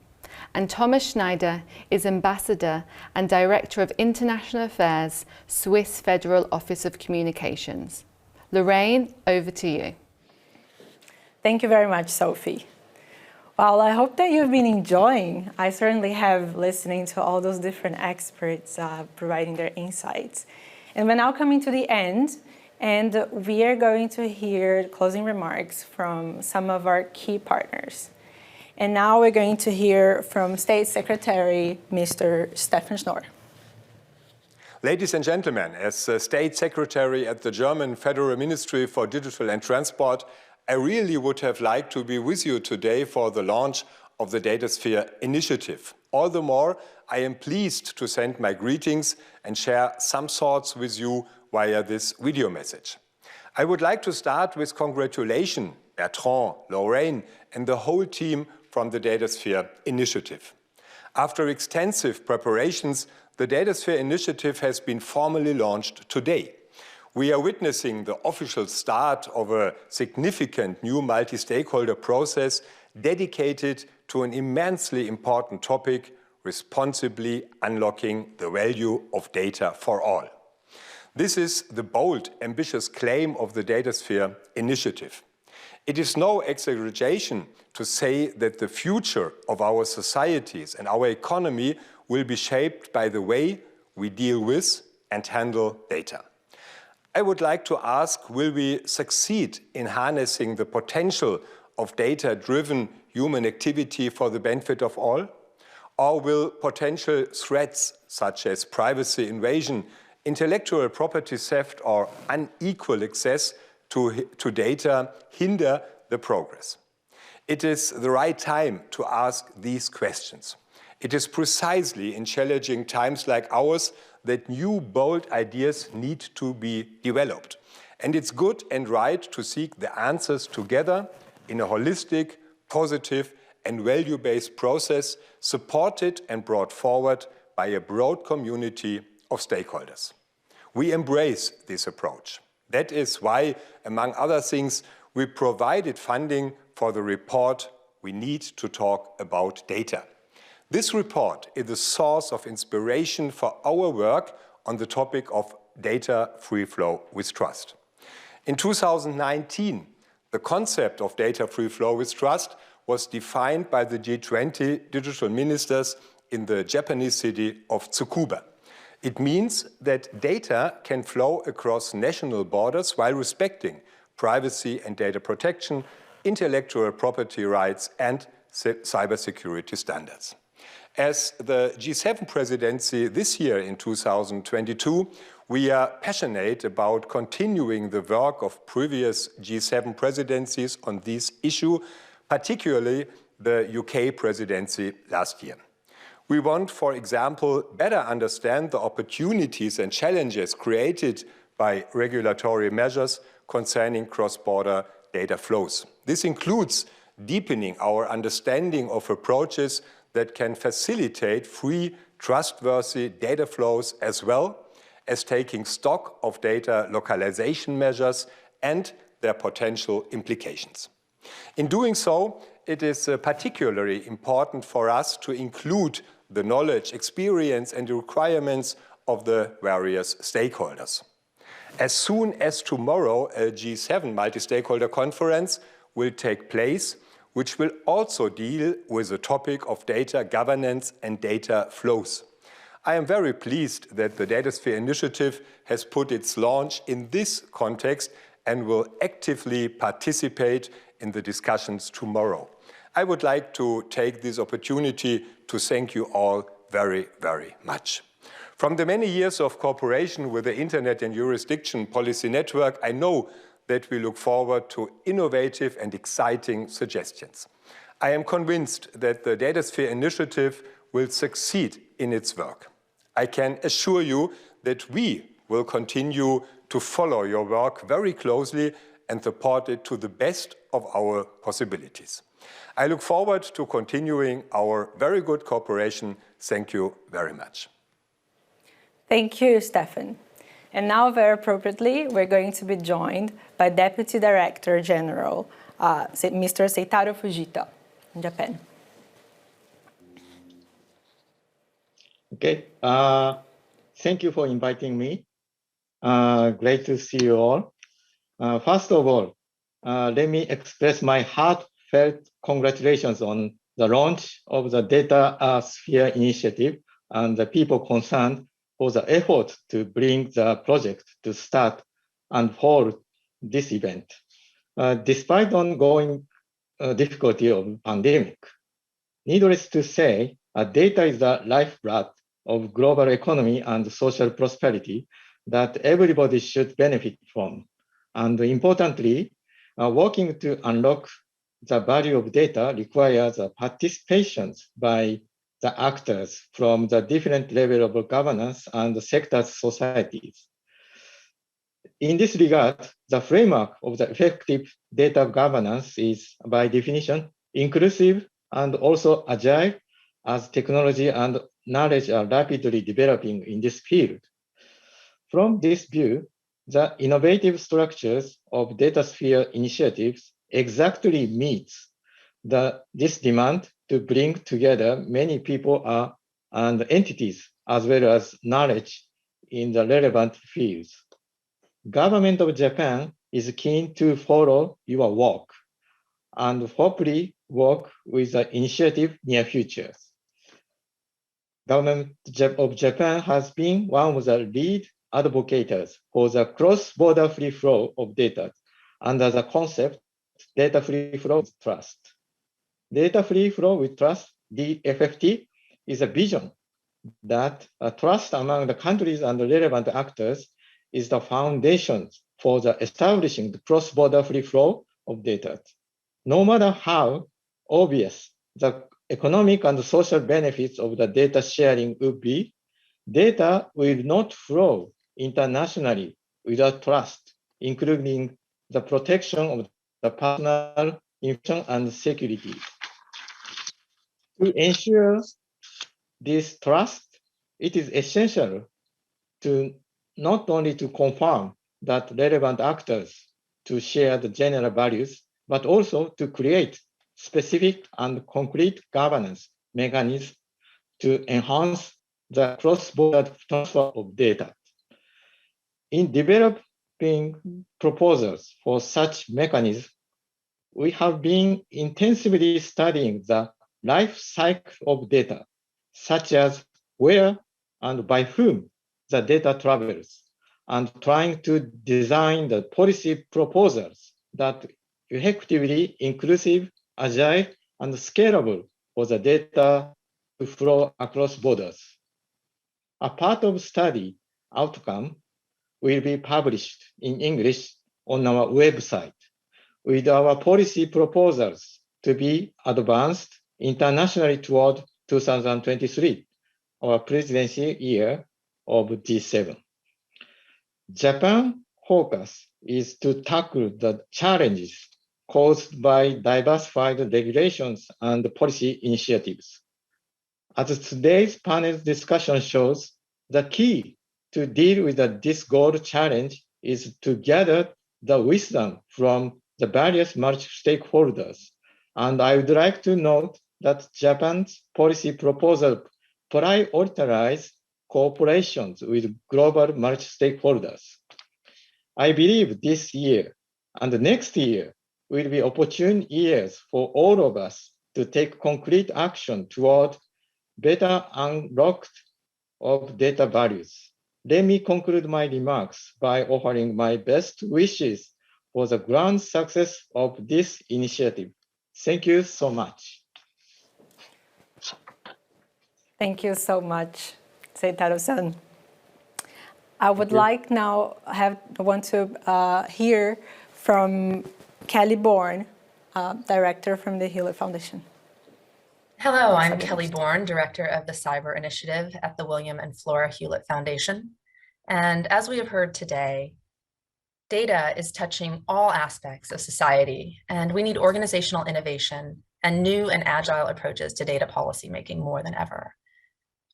And Thomas Schneider is Ambassador and Director of International Affairs, Swiss Federal Office of Communications. Lorraine, over to you. Thank you very much, Sophie. Well, I hope that you've been enjoying. I certainly have, listening to all those different experts providing their insights. And we're now coming to the end, and we are going to hear closing remarks from some of our key partners. And now we're going to hear from State Secretary, Mr. Stefan Schnorr. Ladies and gentlemen, as State Secretary at the German Federal Ministry for Digital and Transport, I really would have liked to be with you today for the launch of the Datasphere Initiative. All the more, I am pleased to send my greetings and share some thoughts with you via this video message. I would like to start with congratulations, Bertrand, Lorraine, and the whole team from the Datasphere Initiative. After extensive preparations, the Datasphere Initiative has been formally launched today. We are witnessing the official start of a significant new multi-stakeholder process dedicated to an immensely important topic, responsibly unlocking the value of data for all. This is the bold, ambitious claim of the Datasphere Initiative. It is no exaggeration to say that the future of our societies and our economy will be shaped by the way we deal with and handle data. I would like to ask, will we succeed in harnessing the potential of data-driven human activity for the benefit of all? Or will potential threats such as privacy invasion, intellectual property theft, or unequal access to data hinder the progress? It is the right time to ask these questions. It is precisely in challenging times like ours that new, bold ideas need to be developed. And it's good and right to seek the answers together in a holistic, positive, and value-based process supported and brought forward by a broad community of stakeholders. We embrace this approach. That is why, among other things, we provided funding for the report We Need to Talk About Data. This report is the source of inspiration for our work on the topic of data free flow with trust. In 2019, the concept of data free flow with trust was defined by the G20 digital ministers in the Japanese city of Tsukuba. It means that data can flow across national borders while respecting privacy and data protection, intellectual property rights, and cybersecurity standards. As the G7 presidency this year in 2022, we are passionate about continuing the work of previous G7 presidencies on this issue, particularly the UK presidency last year. We want, for example, better understand the opportunities and challenges created by regulatory measures concerning cross-border data flows. This includes deepening our understanding of approaches that can facilitate free, trustworthy data flows, as well as taking stock of data localization measures and their potential implications. In doing so, it is particularly important for us to include the knowledge, experience, and requirements of the various stakeholders. As soon as tomorrow, a G7 Multistakeholder Conference will take place, which will also deal with the topic of data governance and data flows. I am very pleased that the Datasphere Initiative has put its launch in this context and will actively participate in the discussions tomorrow. I would like to take this opportunity to thank you all very, very much. From the many years of cooperation with the Internet and Jurisdiction Policy Network, I know that we look forward to innovative and exciting suggestions. I am convinced that the Datasphere Initiative will succeed in its work. I can assure you that we will continue to follow your work very closely and support it to the best of our possibilities. I look forward to continuing our very good cooperation. Thank you very much. Thank you, Stefan. And now, very appropriately, we're going to be joined by Deputy Director General, Mr. Seitaro Fujita, in Japan. Okay, thank you for inviting me. Great to see you all. First of all, let me express my heartfelt congratulations on the launch of the Datasphere Initiative and the people concerned for the effort to bring the project to start and hold this event. Despite ongoing difficulty of pandemic, needless to say, data is the lifeblood of global economy and social prosperity that everybody should benefit from. And importantly, working to unlock the value of data requires participation by the actors from the different levels of governance and sector societies. In this regard, the framework of the effective data governance is, by definition, inclusive and also agile, as technology and knowledge are rapidly developing in this field. From this view, the innovative structures of Datasphere initiatives exactly meets this demand to bring together many people and entities, as well as knowledge in the relevant fields. Government of Japan is keen to follow your work and hopefully work with the initiative near future. Government of Japan has been one of the lead advocates for the cross-border free flow of data under the concept data free flow with trust. Data free flow with trust, DFFT, is a vision that trust among the countries and the relevant actors is the foundation for the establishing the cross-border free flow of data. No matter how obvious the economic and social benefits of the data sharing would be, data will not flow internationally without trust, including the protection of the personal information and security. To ensure this trust, it is essential to not only to confirm that relevant actors to share the general values, but also to create specific and concrete governance mechanisms to enhance the cross-border transfer of data. In developing proposals for such mechanisms, we have been intensively studying the life cycle of data such as where and by whom the data travels, and trying to design the policy proposals that effectively inclusive, agile, and scalable for the data to flow across borders. A part of study outcome will be published in English on our website with our policy proposals to be advanced internationally toward 2023, our presidency year of G7. Japan's focus is to tackle the challenges caused by diversified regulations and policy initiatives. As today's panel discussion shows, the key to deal with this goal challenge is to gather the wisdom from the various multi-stakeholders. And I would like to note that Japan's policy proposal prioritize cooperations with global multi-stakeholders. I believe this year and next year will be opportune years for all of us to take concrete action toward better unlocked of data values. Let me conclude my remarks by offering my best wishes for the grand success of this initiative. Thank you so much. Thank you so much, Seitaro-san. I would like now want to hear from Kelly Bourne, Director from the Hewlett Foundation. Hello, I'm Kelly Bourne, Director of the Cyber Initiative at the William and Flora Hewlett Foundation. And as we have heard today, data is touching all aspects of society, and we need organizational innovation and new and agile approaches to data policymaking more than ever.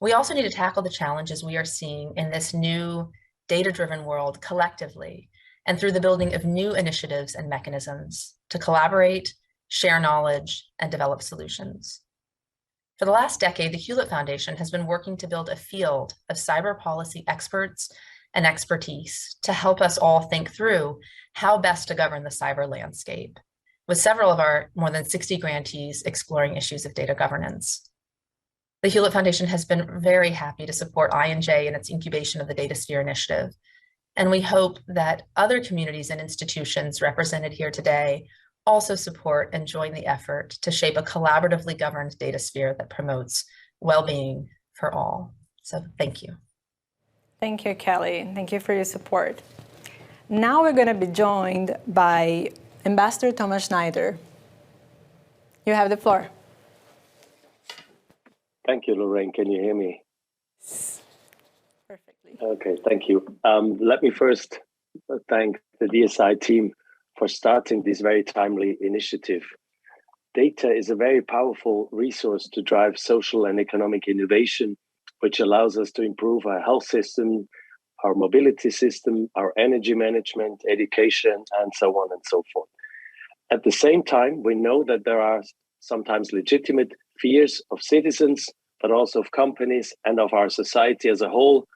We also need to tackle the challenges we are seeing in this new data-driven world collectively and through the building of new initiatives and mechanisms to collaborate, share knowledge, and develop solutions. For the last decade, the Hewlett Foundation has been working to build a field of cyber policy experts and expertise to help us all think through how best to govern the cyber landscape, with several of our more than 60 grantees exploring issues of data governance. The Hewlett Foundation has been very happy to support I&J in its incubation of the Datasphere Initiative, and we hope that other communities and institutions represented here today also support and join the effort to shape a collaboratively governed data sphere that promotes well-being for all. So thank you. Thank you, Kelly. Thank you for your support. Now we're going to be joined by Ambassador Thomas Schneider. You have the floor. Thank you, Lorraine. Can you hear me? Perfectly. Okay, thank you. Let me first thank the DSI team for starting this very timely initiative. Data is a very powerful resource to drive social and economic innovation, which allows us to improve our health system, our mobility system, our energy management, education, and so on and so forth. At the same time, we know that there are sometimes legitimate fears of citizens, but also of companies and of our society as a whole,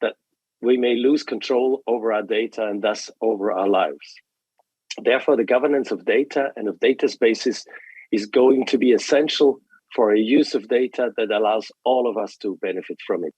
that we may lose control over our data and thus over our lives. Therefore, the governance of data and of data spaces is going to be essential for a use of data that allows all of us to benefit from it.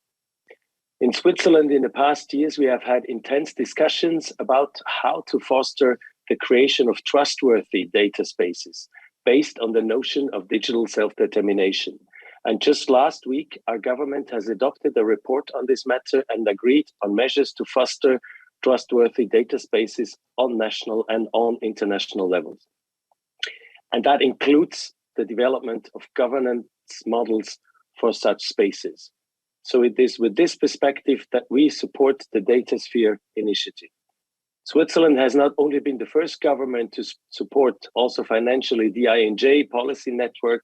In Switzerland, in the past years, we have had intense discussions about how to foster the creation of trustworthy data spaces based on the notion of digital self-determination. And just last week, our government has adopted a report on this matter and agreed on measures to foster trustworthy data spaces on national and on international levels. And that includes the development of governance models for such spaces. So it is with this perspective that we support the Datasphere Initiative. Switzerland has not only been the first government to support also financially the I&J policy network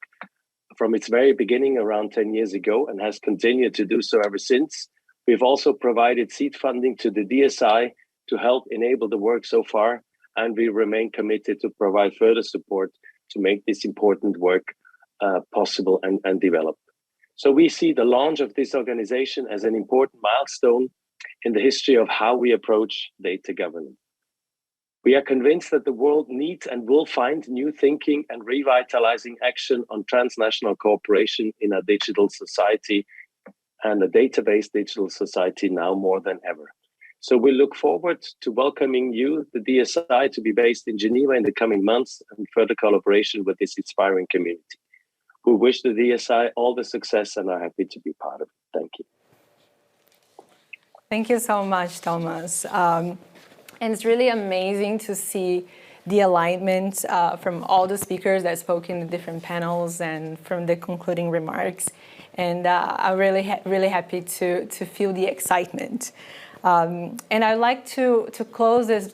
from its very beginning around 10 years ago and has continued to do so ever since. We've also provided seed funding to the DSI to help enable the work so far, and we remain committed to provide further support to make this important work possible and develop. So we see the launch of this organization as an important milestone in the history of how we approach data governance. We are convinced that the world needs and will find new thinking and revitalizing action on transnational cooperation in a digital society and a database digital society now more than ever. So we look forward to welcoming you, the DSI, to be based in Geneva in the coming months and further collaboration with this inspiring community. We wish the DSI all the success and are happy to be part of it. Thank you. Thank you so much, Thomas. And it's really amazing to see the alignment from all the speakers that spoke in the different panels and from the concluding remarks. And I'm really happy to feel the excitement. And I'd like to close this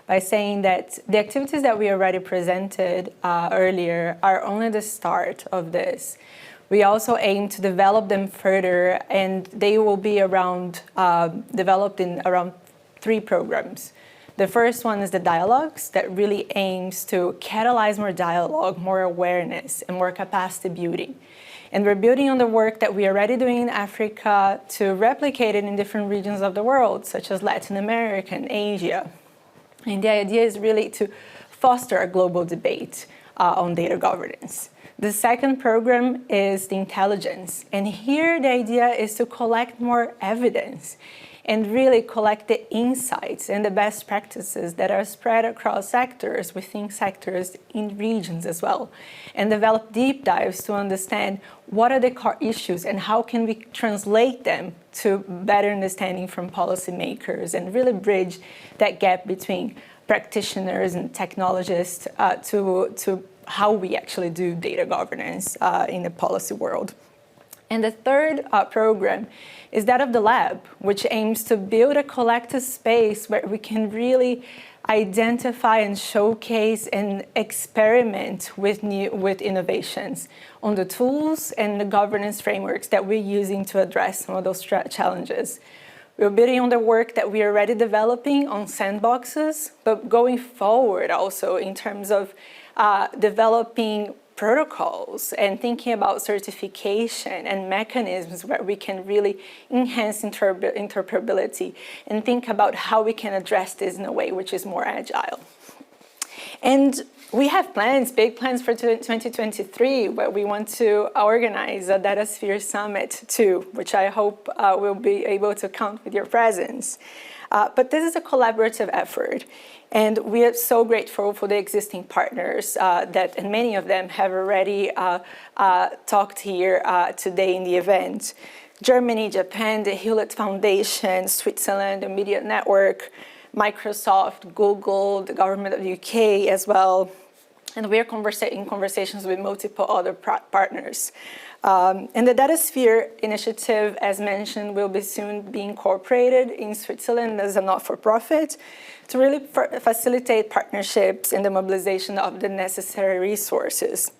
by saying that the activities that we already presented earlier are only the start of this. We also aim to develop them further, and they will be developed in around 3 programs. The first one is the dialogues that really aims to catalyze more dialogue, more awareness, and more capacity building. And we're building on the work that we're already doing in Africa to replicate it in different regions of the world, such as Latin America and Asia. And the idea is really to foster a global debate on data governance. The second program is the intelligence. And here the idea is to collect more evidence and really collect the insights and the best practices that are spread across sectors, within sectors, in regions as well, and develop deep dives to understand what are the core issues and how can we translate them to better understanding from policymakers and really bridge that gap between practitioners and technologists to how we actually do data governance in the policy world. And the third program is that of the lab, which aims to build a collective space where we can really identify and showcase and experiment with innovations on the tools and the governance frameworks that we're using to address some of those challenges. We're building on the work that we're already developing on sandboxes, but going forward also in terms of developing protocols and thinking about certification and mechanisms where we can really enhance interoperability and think about how we can address this in a way which is more agile. And we have plans, big plans for 2023, where we want to organize a Datasphere Summit too, which I hope we'll be able to count with your presence. But this is a collaborative effort. And we are so grateful for the existing partners and many of them have already talked here today in the event. Germany, Japan, the Hewlett Foundation, Switzerland, the Media Network, Microsoft, Google, the government of the UK as well. And we are in conversations with multiple other partners. And the Datasphere Initiative, as mentioned, will be soon be incorporated in Switzerland as a not-for-profit to really facilitate partnerships and the mobilization of the necessary resources.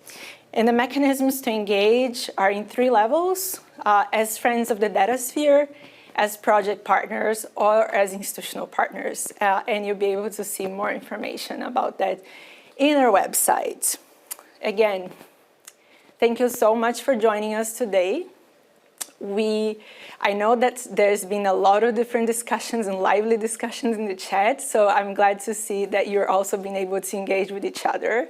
And the mechanisms to engage are in 3 levels, as friends of the Datasphere, as project partners, or as institutional partners. And you'll be able to see more information about that in our website. Again, thank you so much for joining us today. I know that there's been a lot of different discussions and lively discussions in the chat, so I'm glad to see that you're also being able to engage with each other.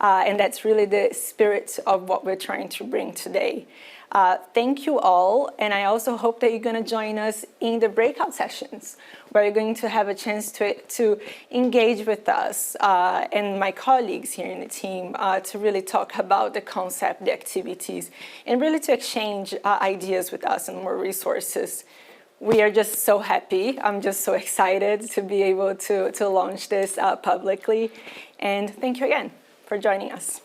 And that's really the spirit of what we're trying to bring today. Thank you all, and I also hope that you're going to join us in the breakout sessions, where you're going to have a chance to engage with us and my colleagues here in the team to really talk about the concept, the activities, and really to exchange ideas with us and more resources. We are just so happy. I'm just so excited to be able to launch this publicly. And thank you again for joining us.